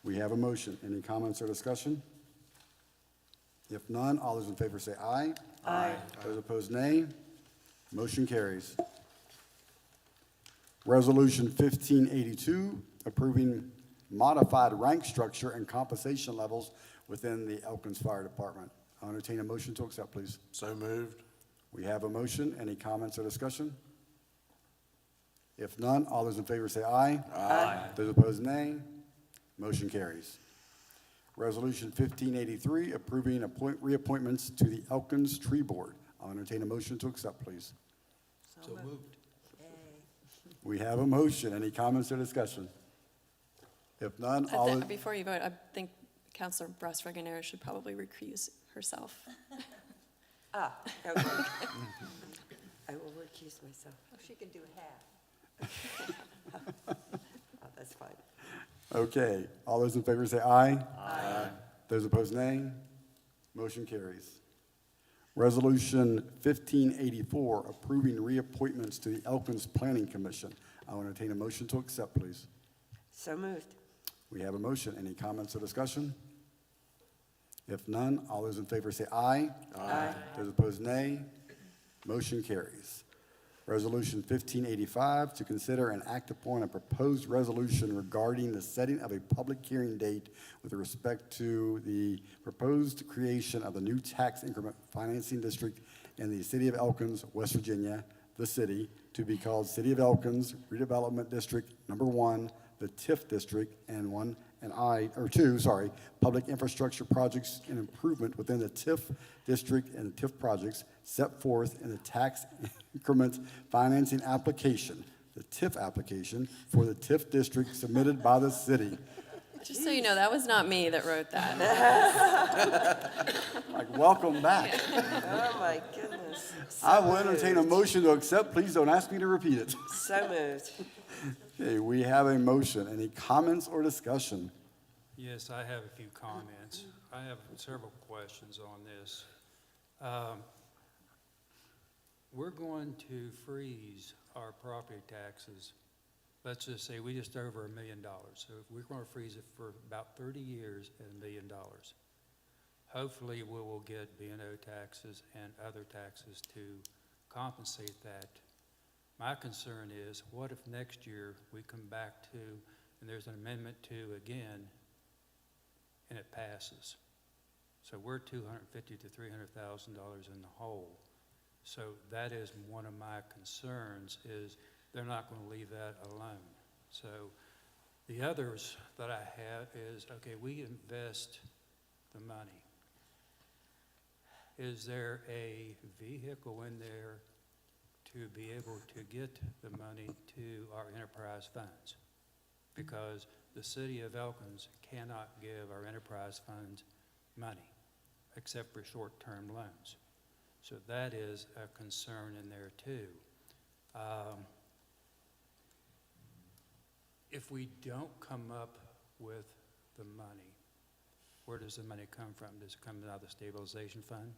We have a motion. Any comments or discussion? If none, all those in favor say aye. Aye. Those opposed, nay. Motion carries. Resolution 1582, approving modified rank structure and compensation levels within the Elkins Fire Department. I'll entertain a motion to accept, please. So moved. We have a motion. Any comments or discussion? If none, all those in favor say aye. Aye. Those opposed, nay. Motion carries. Resolution 1583, approving reappointments to the Elkins Tree Board. I'll entertain a motion to accept, please. So moved. We have a motion. Any comments or discussion? If none, all in... Before you vote, I think Councilor Brass Reganera should probably recuse herself. Ah, okay. I will recuse myself. Oh, she can do half. Oh, that's fine. Okay, all those in favor say aye. Aye. Those opposed, nay. Motion carries. Resolution 1584, approving reappointments to the Elkins Planning Commission. I will entertain a motion to accept, please. So moved. We have a motion. Any comments or discussion? If none, all those in favor say aye. Aye. Those opposed, nay. Motion carries. Resolution 1585, to consider and act upon a proposed resolution regarding the setting of a public hearing date with respect to the proposed creation of the new tax increment financing district in the city of Elkins, West Virginia, the city, to be called City of Elkins Redevelopment District Number 1, the TIF District, and 2, public infrastructure projects and improvement within the TIF district and TIF projects set forth in the tax increment financing application, the TIF application for the TIF district submitted by the city. Just so you know, that was not me that wrote that. Like, welcome back. Oh, my goodness. I will entertain a motion to accept. Please don't ask me to repeat it. So moved. Okay, we have a motion. Any comments or discussion? Yes, I have a few comments. I have several questions on this. We're going to freeze our property taxes. Let's just say we just over $1 million. So if we're going to freeze it for about 30 years at $1 million. Hopefully, we will get B&O taxes and other taxes to compensate that. My concern is, what if next year we come back to, and there's an amendment to again, and it passes? So we're $250,000 to $300,000 in the hole. So that is one of my concerns, is they're not going to leave that alone. So the others that I have is, okay, we invest the money. Is there a vehicle in there to be able to get the money to our enterprise funds? Because the city of Elkins cannot give our enterprise funds money except for short-term loans. So that is a concern in there too. If we don't come up with the money, where does the money come from? Does it come out of the stabilization fund?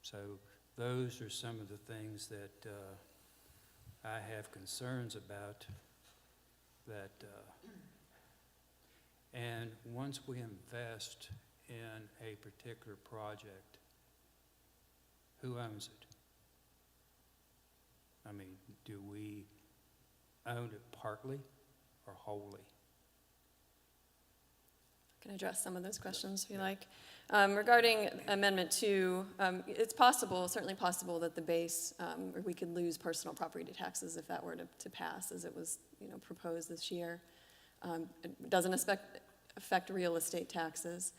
So those are some of the things that I have concerns about. And once we invest in a particular project, who owns it? I mean, do we own it partly or wholly? Can I address some of those questions if you like? Regarding Amendment 2, it's possible, certainly possible, that the base, or we could lose personal property taxes if that were to pass, as it was, proposed this year. It doesn't affect real estate taxes.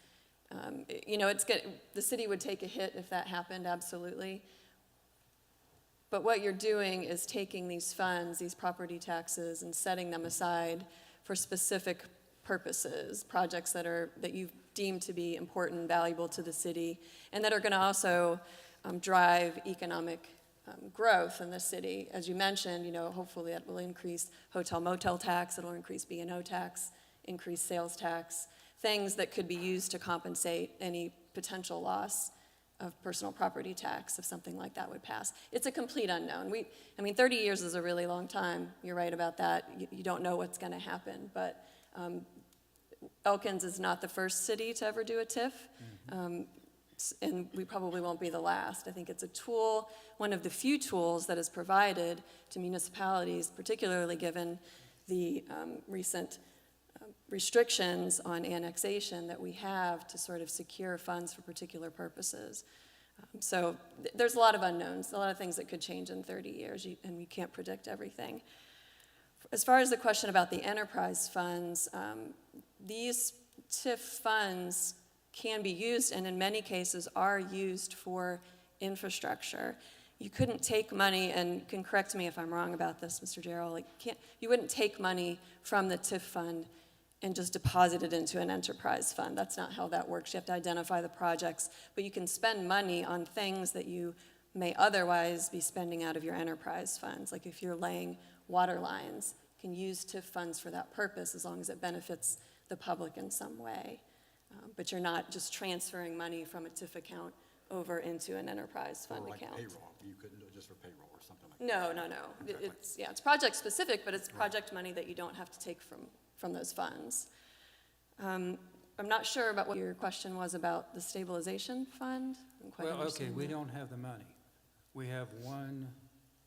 The city would take a hit if that happened, absolutely. But what you're doing is taking these funds, these property taxes, and setting them aside for specific purposes, projects that you've deemed to be important, valuable to the city, and that are going to also drive economic growth in the city. As you mentioned, hopefully that will increase hotel motel tax, it'll increase B&O tax, increase sales tax, things that could be used to compensate any potential loss of personal property tax if something like that would pass. It's a complete unknown. 30 years is a really long time. You're right about that. You don't know what's going to happen, but Elkins is not the first city to ever do a TIF, and we probably won't be the last. I think it's a tool, one of the few tools that is provided to municipalities, particularly given the recent restrictions on annexation that we have to sort of secure funds for particular purposes. So there's a lot of unknowns, a lot of things that could change in 30 years, and we can't predict everything. As far as the question about the enterprise funds, these TIF funds can be used, and in many cases are used for infrastructure. You couldn't take money, and you can correct me if I'm wrong about this, Mr. Jarrell, you wouldn't take money from the TIF fund and just deposit it into an enterprise fund. That's not how that works. You have to identify the projects, but you can spend money on things that you may otherwise be spending out of your enterprise funds. Like if you're laying water lines, you can use TIF funds for that purpose as long as it benefits the public in some way. But you're not just transferring money from a TIF account over into an enterprise fund Or like account. payroll, you couldn't do it just for payroll or something like that. No. It's project specific, but it's project money that you don't have to take from those funds. I'm not sure about what your question was about the stabilization fund. I don't quite Well, okay, understand we that. don't have the money. We have one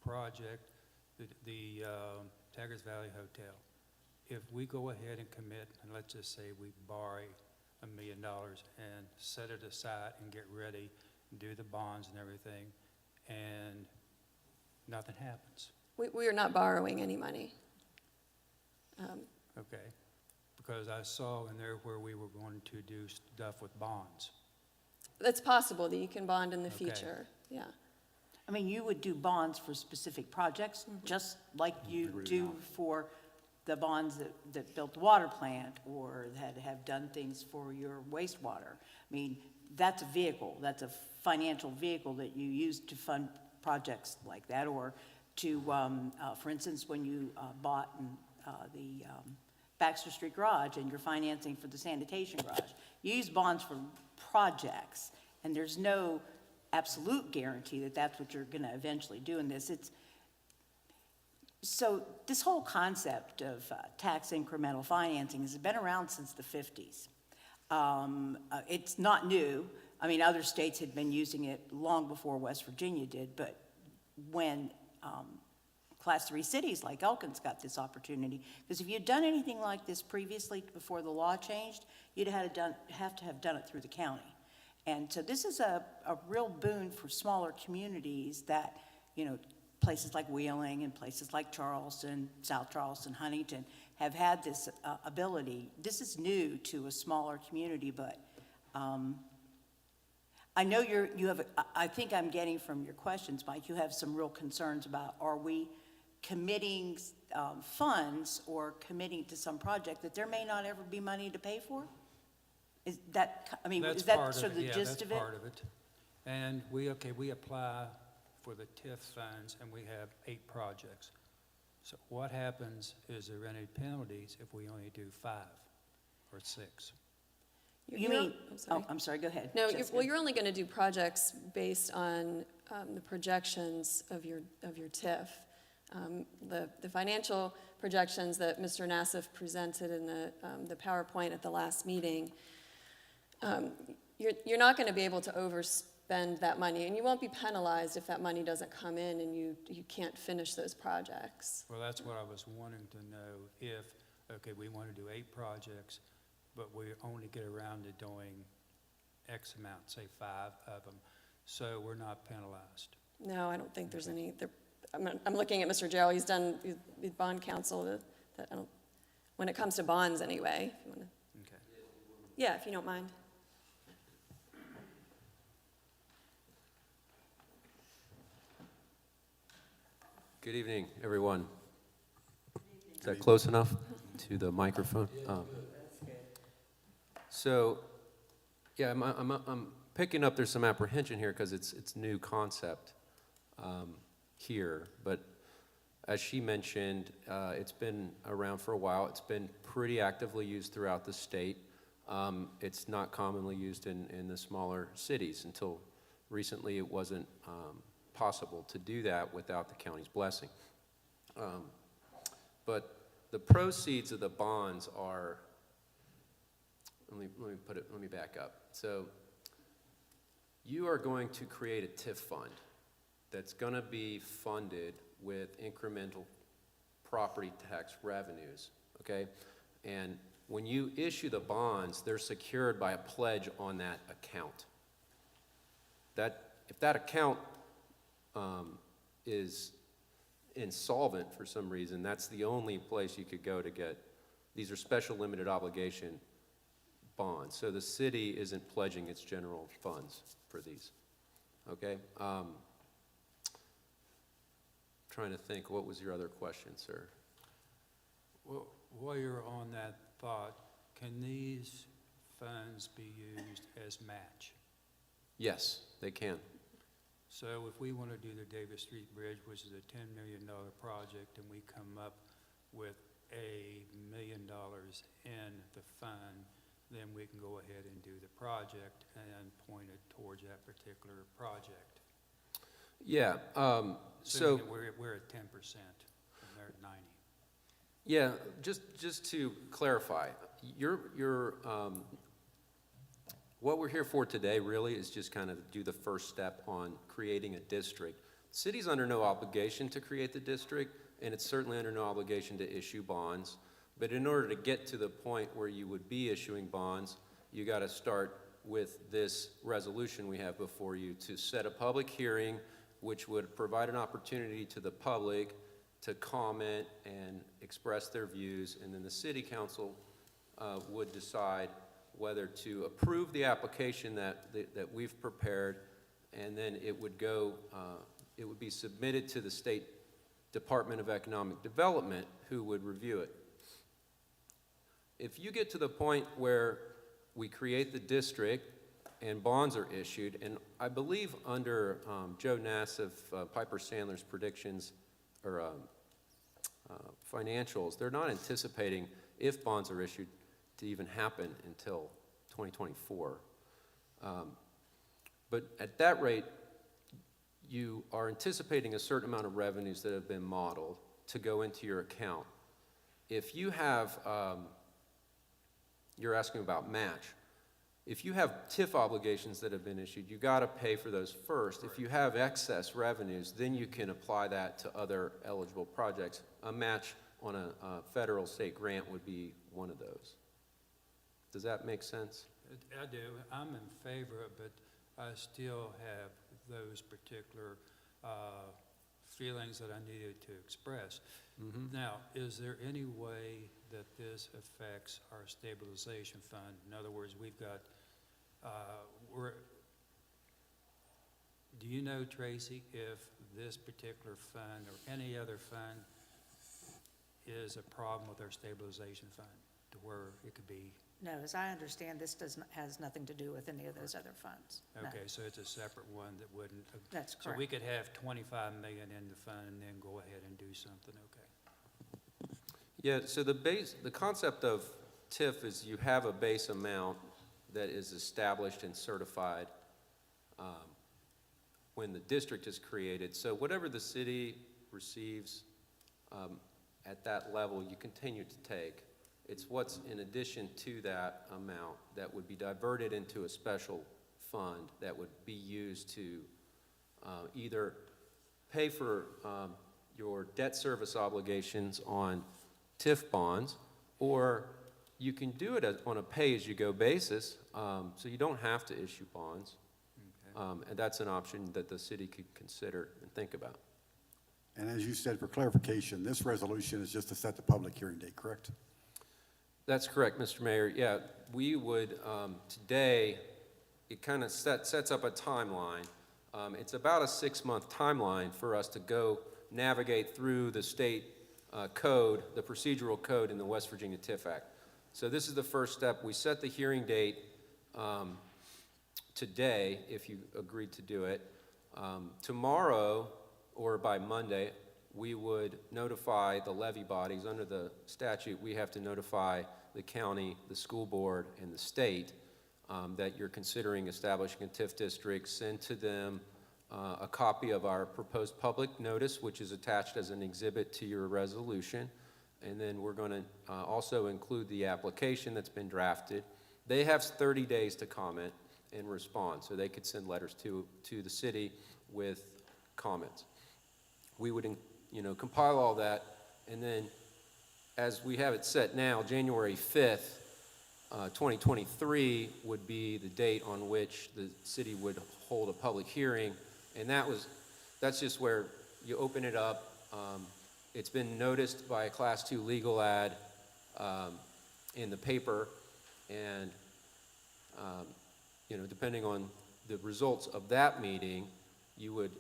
project, the Taggart Valley Hotel. If we go ahead and commit, and let's just say we borrow $1 million and set it aside and get ready, do the bonds and everything, and nothing happens, We are not borrowing any money. okay? Because I saw in there where we were going to do stuff with bonds. It's possible that you can bond in the Okay. future, yeah. I mean, you would do bonds for specific projects, just like you do for the bonds that built the water plant or that have done things for your wastewater. I mean, that's a vehicle, that's a financial vehicle that you use to fund projects like that, or to, for instance, when you bought the Baxter Street Garage and you're financing for the sanitation garage. You use bonds for projects, and there's no absolute guarantee that that's what you're going to eventually do in this. So this whole concept of tax incremental financing has been around since the 50s. It's not new. I mean, other states had been using it long before West Virginia did, but when Class 3 cities like Elkins got this opportunity, because if you'd done anything like this previously before the law changed, you'd have to have done it through the county. And so this is a real boon for smaller communities that, you know, places like Wheeling and places like Charleston, South Charleston, Huntington, have had this ability. This is new to a smaller community, but I know you have, I think I'm getting from your questions, Mike, you have some real concerns about, are we committing funds or committing to some project that there may not ever be money to pay for? Is that, I mean, is that sort of the gist of it? Yeah, that's part of it. And we apply for the TIF funds, and we have 8 projects. So what happens, is there any penalties if we only do 5 or 6? You mean, I'm sorry, go ahead. No, Jessica. you're only going to do projects based on the projections of your TIF. The financial projections that Mr. Nassif presented in the PowerPoint at the last meeting, you're not going to be able to overspend that money, and you won't be penalized if that money doesn't come in and you can't finish those projects. Well, that's what I was wanting to know, if, okay, we want to do 8 projects, but we only get around to doing X amount, say 5 of them, so we're not penalized. No, I don't think there's any, I'm looking at Mr. Jarrell, he's done bond counsel, when it comes to bonds anyway, if you want to. Okay. Yeah, if you don't mind. Good evening, everyone. Is that close enough to the microphone? So, yeah, I'm picking up there's some apprehension here because it's new concept here, but as she mentioned, it's been around for a while. It's been pretty actively used throughout the state. It's not commonly used in the smaller cities. Until recently, it wasn't possible to do that without the county's blessing. But the proceeds of the bonds are, let me back up. So you are going to create a TIF fund that's going to be funded with incremental property tax revenues, okay? And when you issue the bonds, they're secured by a pledge on that account. If that account is insolvent for some reason, that's the only place you could go to get, these are special limited obligation bonds. So the city isn't pledging its general funds for these, okay? Trying to think, what was your other question, sir? Well, while you're on that thought, can these funds be used as match? Yes, they can. So if we want to do the Davis Street Bridge, which is a $10 million project, and we come up with $1 million in the fund, then we can go ahead and do the project and point it towards that particular project. Yeah, so, Assuming that we're at 10% and they're at 90. yeah, just to clarify, what we're here for today really is just kind of do the first step on creating a district. The city's under no obligation to create the district, and it's certainly under no obligation to issue bonds. But in order to get to the point where you would be issuing bonds, you got to start with this resolution we have before you to set a public hearing, which would provide an opportunity to the public to comment and express their views, and then the city council would decide whether to approve the application that we've prepared, and then it would be submitted to the State Department of Economic Development, who would review it. If you get to the point where we create the district and bonds are issued, and I believe under Joe Nass of Piper Sandler's predictions or financials, they're not anticipating, if bonds are issued, to even happen until 2024. But at that rate, you are anticipating a certain amount of revenues that have been modeled to go into your account. If you have, you're asking about match. If you have TIF obligations that have been issued, you got to pay for those first. If you have excess revenues, then you can apply that to other eligible projects. A match on a federal state grant would be one of those. Does that make sense? I do. I'm in favor, but I still have those particular feelings that I needed to express. Now, is there any way that this affects our stabilization fund? In other words, we've got, do you know, Tracy, if this particular fund or any other fund is a problem with our stabilization fund to where it could be? No, as I understand, this has nothing to do with any of those other funds. No. Okay, so it's a separate one that wouldn't. That's So we correct. could have 25 million in the fund and then go ahead and do something, okay? Yeah, so the concept of TIF is you have a base amount that is established and certified when the district is created. So whatever the city receives at that level, you continue to take. It's what's in addition to that amount that would be diverted into a special fund that would be used to either pay for your debt service obligations on TIF bonds, or you can do it on a pay-as-you-go basis, so you don't have to issue bonds. And that's an option that the city could consider and think about. And as you said, for clarification, this resolution is just to set the public hearing date, correct? That's correct, Mr. Mayor. Yeah, we would, today, it kind of sets up a timeline. It's about a 6-month timeline for us to go navigate through the state code, the procedural code in the West Virginia TIF Act. So this is the first step. We set the hearing date today, if you agreed to do it. Tomorrow, or by Monday, we would notify the levy bodies. Under the statute, we have to notify the county, the school board, and the state that you're considering establishing a TIF district. Send to them a copy of our proposed public notice, which is attached as an exhibit to your resolution. And then we're going to also include the application that's been drafted. They have 30 days to comment and respond, so they could send letters to the city with comments. We would, compile all that, and then, as we have it set now, January 5th, 2023 would be the date on which the city would hold a public hearing, and that's just where you open it up. It's been noticed by a Class 2 legal ad in the paper, and depending on the results of that meeting, you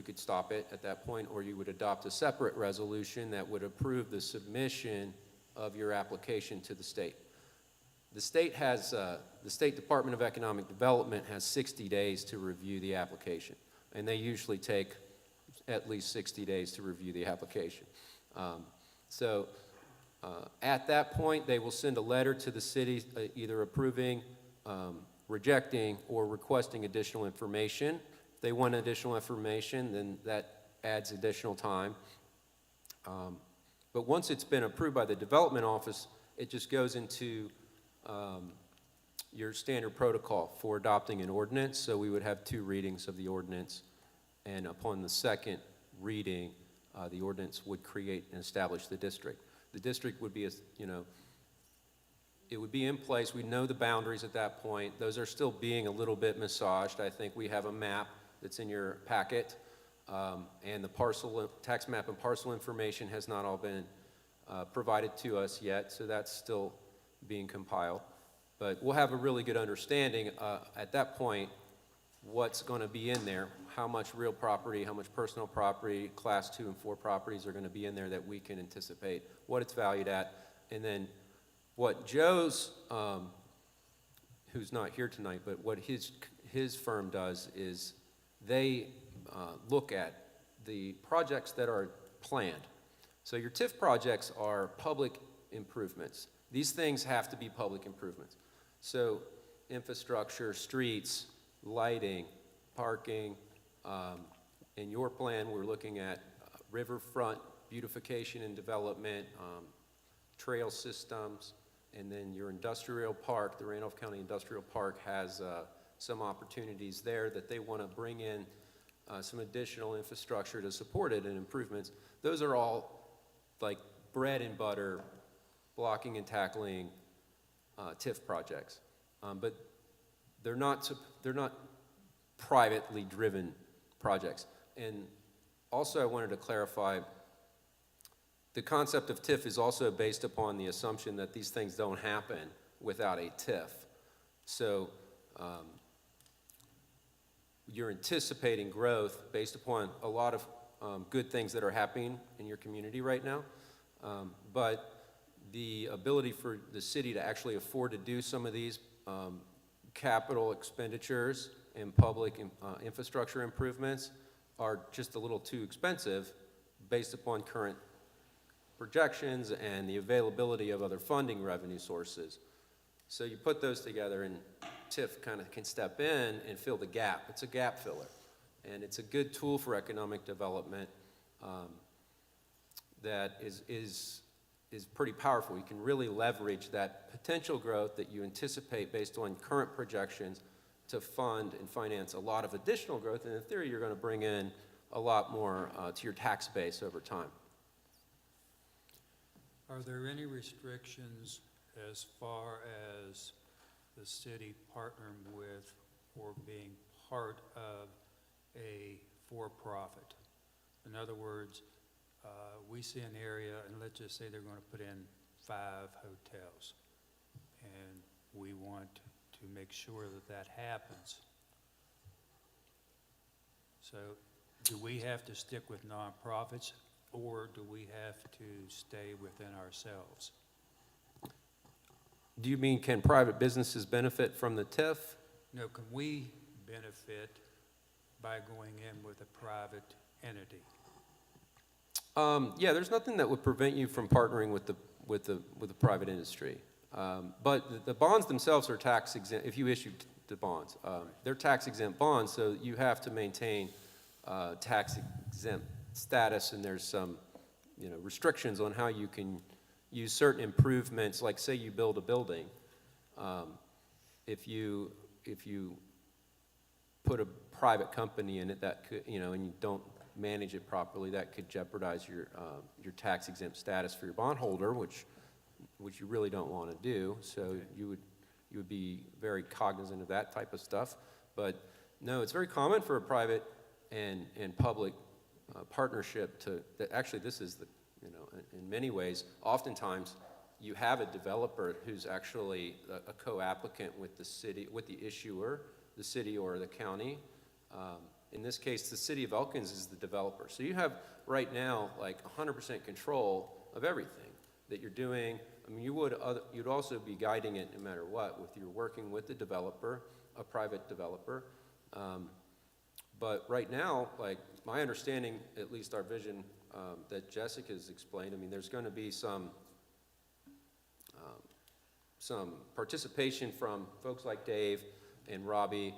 could stop it at that point, or you would adopt a separate resolution that would approve the submission of your application to the state. The state has, the State Department of Economic Development has 60 days to review the application, and they usually take at least 60 days to review the application. At that point, they will send a letter to the city either approving, rejecting, or requesting additional information. If they want additional information, then that adds additional time. But once it's been approved by the development office, it just goes into your standard protocol for adopting an ordinance. So we would have 2 readings of the ordinance, and upon the second reading, the ordinance would create and establish the district. The district would be, it would be in place. We know the boundaries at that point. Those are still being a little bit massaged. I think we have a map that's in your packet, and the parcel, tax map and parcel information has not all been provided to us yet, so that's still being compiled. But we'll have a really good understanding at that point what's going to be in there, how much real property, how much personal property, class 2 and 4 properties are going to be in there that we can anticipate, what it's valued at, and then what Joe's, who's not here tonight, but what his firm does is they look at the projects that are planned. So your TIF projects are public improvements. These things have to be public improvements. So infrastructure, streets, lighting, parking. In your plan, we're looking at riverfront beautification and development, trail systems, and then your industrial park, the Randolph County Industrial Park has some opportunities there that they want to bring in some additional infrastructure to support it and improvements. Those are all like bread and butter, blocking and tackling TIF projects. But they're not privately driven projects. And also I wanted to clarify, the concept of TIF is also based upon the assumption that these things don't happen without a TIF. So you're anticipating growth based upon a lot of good things that are happening in your community right now. But the ability for the city to actually afford to do some of these capital expenditures and public infrastructure improvements are just a little too expensive based upon current projections and the availability of other funding revenue sources. So you put those together and TIF kind of can step in and fill the gap. It's a gap filler. And it's a good tool for economic development that is pretty powerful. You can really leverage that potential growth that you anticipate based on current projections to fund and finance a lot of additional growth. And in theory, you're going to bring in a lot more to your tax base over time. Are there any restrictions as far as the city partnering with or being part of a for-profit? In other words, we see an area, and let's just say they're going to put in 5 hotels, and we want to make sure that that happens. So do we have to stick with nonprofits, or do we have to stay within ourselves? Do you mean can private businesses benefit from the TIF? No, can we benefit by going in with a private entity? Yeah, there's nothing that would prevent you from partnering with the private industry. But the bonds themselves are tax exempt. If you issue the bonds, they're tax exempt bonds, so you have to maintain tax exempt status, and there's some, restrictions on how you can use certain improvements. Like, say you build a building, if you put a private company in it, that could, and you don't manage it properly, that could jeopardize your tax exempt status for your bondholder, which you really don't want to do. So okay. you would be very cognizant of that type of stuff. But no, it's very common for a private and public partnership actually this is the, in many ways, oftentimes you have a developer who's actually a co-applicant with the city, with the issuer, the city or the county. In this case, the city of Elkins is the developer. So you have right now like 100% control of everything. that you're doing. I mean, you'd also be guiding it no matter what, with you're working with the developer, a private developer. But right now, like, my understanding, at least our vision that Jessica's explained, I mean, there's going to be some participation from folks like Dave and Robbie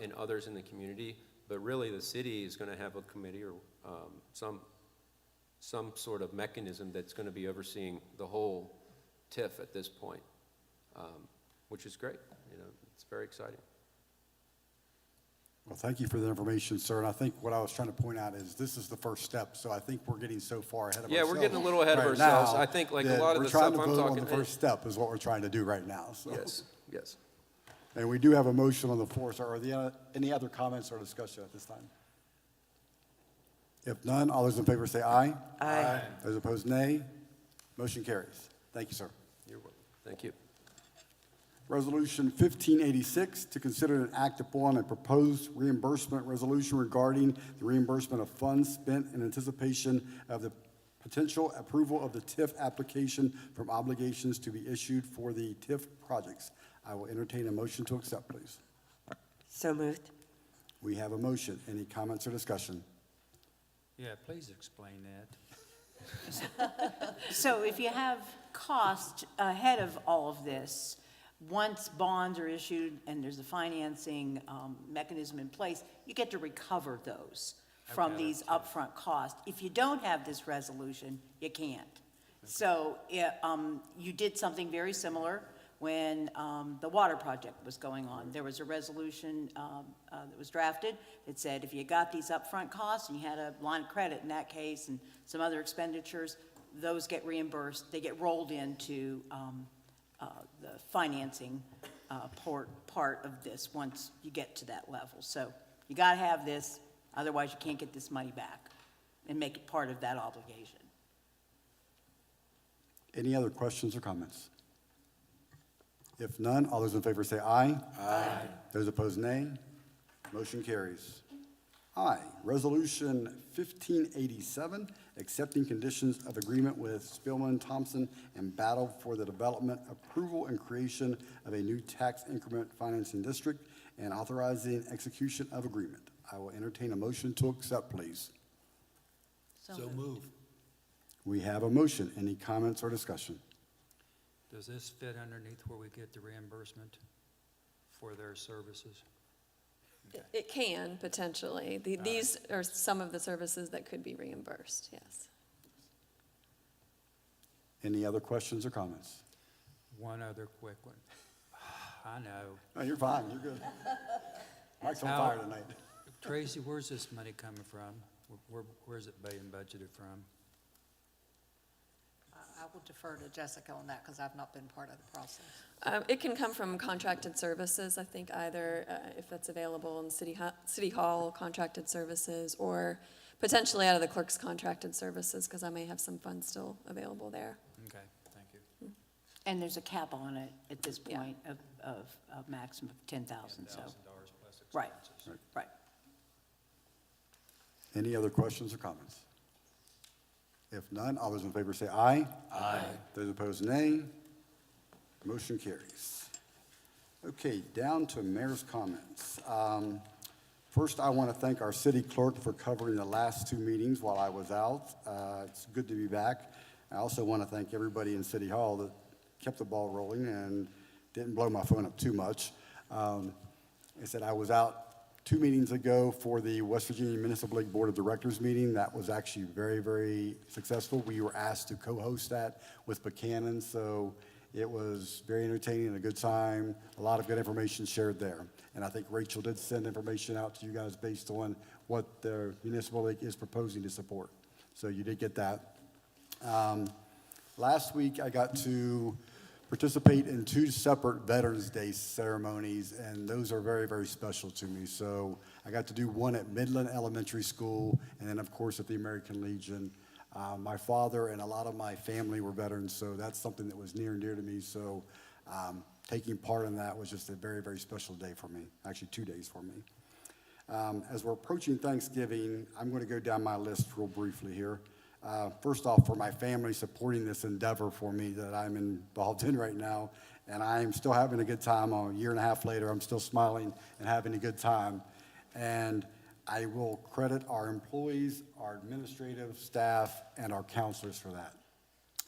and others in the community, but really the city is going to have a committee or some sort of mechanism that's going to be overseeing the whole TIF at this point, which is great. You know, it's very exciting. Well, thank you for the information, sir. And I think what I was trying to point out is this is the first step. So I think we're getting so far ahead of ourselves. Yeah, we're getting a little ahead of right ourselves. now I think like a that lot of we're the trying stuff to I'm vote talking. on the first step is what we're trying to do right now. So. Yes, yes. And we do have a motion on the floor. So are there any other comments or discussion at this time? If none, all those in favor say aye. Aye. Those opposed, nay. Motion carries. Thank you, sir. You're welcome. Thank you. Resolution 1586, to consider and act upon a proposed reimbursement resolution regarding the reimbursement of funds spent in anticipation of the potential approval of the TIF application from obligations to be issued for the TIF projects. I will entertain a motion to accept, please. So moved. We have a motion. Any comments or discussion? Yeah, please explain that. So if you have cost ahead of all of this, once bonds are issued and there's a financing mechanism in place, you get to recover those from Okay, these upfront costs. If you don't have this resolution, you can't. So you did something very similar when the water project was going on. There was a resolution that was drafted that said if you got these upfront costs and you had a line of credit in that case and some other expenditures, those get reimbursed. They get rolled into the financing part of this once you get to that level. So you got to have this, otherwise you can't get this money back and make it part of that obligation. Any other questions or comments? If none, all those in favor say aye. Aye. Those opposed, nay. Motion carries. Aye. Resolution 1587, accepting conditions of agreement with Spillman, Thompson, and Battle for the development, approval, and creation of a new tax increment financing district and authorizing execution of agreement. I will entertain a motion to accept, please. So move. We have a motion. Any comments or discussion? Does this fit underneath where we get the reimbursement for their services? It can, potentially. These are some of the services that could be reimbursed, yes. Any other questions or comments? One other quick one. I know. No, you're fine. You're good. Mike's on How- fire tonight. Tracy, where's this money coming from? Where's it being budgeted from? I will defer to Jessica on that because I've not been part of the process. It can come from contracted services, I think, either if that's available in City Hall contracted services, or potentially out of the clerk's contracted services, because I may have some funds still available there. Okay, thank you. And there's a cap on it at this Yeah. point of a maximum of 10,000, so. $10,000 plus Right, expenses. right. Any other questions or comments? If none, all those in favor say aye. Aye. Those opposed, nay. Motion carries. Okay, down to mayor's comments. First, I want to thank our city clerk for covering the last two meetings while I was out. It's good to be back. I also want to thank everybody in City Hall that kept the ball rolling and didn't blow my phone up too much. I said I was out 2 meetings ago for the West Virginia Municipal League Board of Directors meeting. That was actually very, very successful. We were asked to co-host that with Buchanan, so it was very entertaining and a good time. A lot of good information shared there. And I think Rachel did send information out to you guys based on what the Municipal League is proposing to support. So you did get that. Last week, I got to participate in 2 separate Veterans Day ceremonies, and those are very, very special to me. So I got to do one at Midland Elementary School, and then, of course, at the American Legion. My father and a lot of my family were veterans, so that's something that was near and dear to me. So taking part in that was just a very, very special day for me, actually 2 days for me. As we're approaching Thanksgiving, I'm going to go down my list real briefly here. First off, for my family supporting this endeavor for me that I'm involved in right now. And I'm still having a good time. A year and a half later, I'm still smiling and having a good time. And I will credit our employees, our administrative staff, and our counselors for that.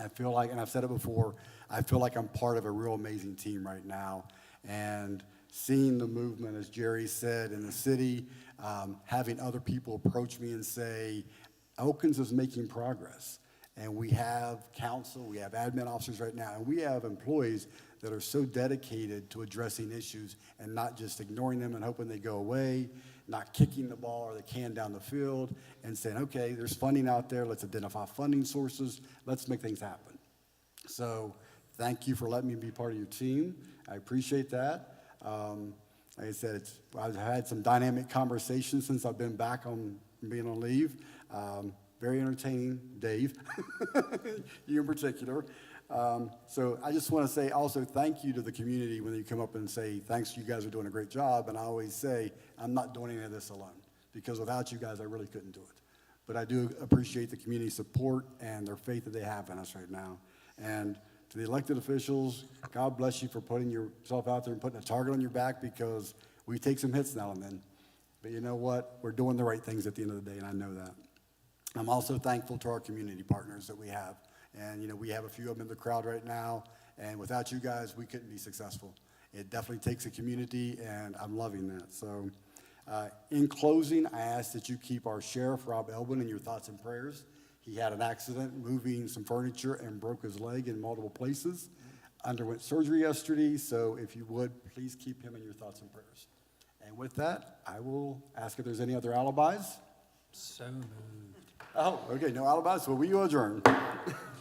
I feel like, and I've said it before, I feel like I'm part of a real amazing team right now. And seeing the movement, as Jerry said, in the city, having other people approach me and say, Elkins is making progress. And we have council, we have admin officers right now, and we have employees that are so dedicated to addressing issues and not just ignoring them and hoping they go away, not kicking the ball or the can down the field, and saying, okay, there's funding out there, let's identify funding sources, let's make things happen. So thank you for letting me be part of your team. I appreciate that. Like I said, I've had some dynamic conversations since I've been back on being on leave. Very entertaining, Dave, you in particular. So I just want to say also thank you to the community when you come up and say, thanks, you guys are doing a great job. And I always say, I'm not doing any of this alone, because without you guys, I really couldn't do it. But I do appreciate the community support and their faith that they have in us right now. And to the elected officials, God bless you for putting yourself out there and putting a target on your back, because we take some hits now and then. But you know what? We're doing the right things at the end of the day, and I know that. I'm also thankful to our community partners that we have. And, you know, we have a few of them in the crowd right now, and without you guys, we couldn't be successful. It definitely takes a community, and I'm loving that. So in closing, I ask that you keep our sheriff, Rob Elbin, in your thoughts and prayers. He had an accident moving some furniture and broke his leg in multiple places. Underwent surgery yesterday, so if you would, please keep him in your thoughts and prayers. And with that, I will ask if there's any other alibis. So moved. Oh, okay, no alibis, so we adjourn.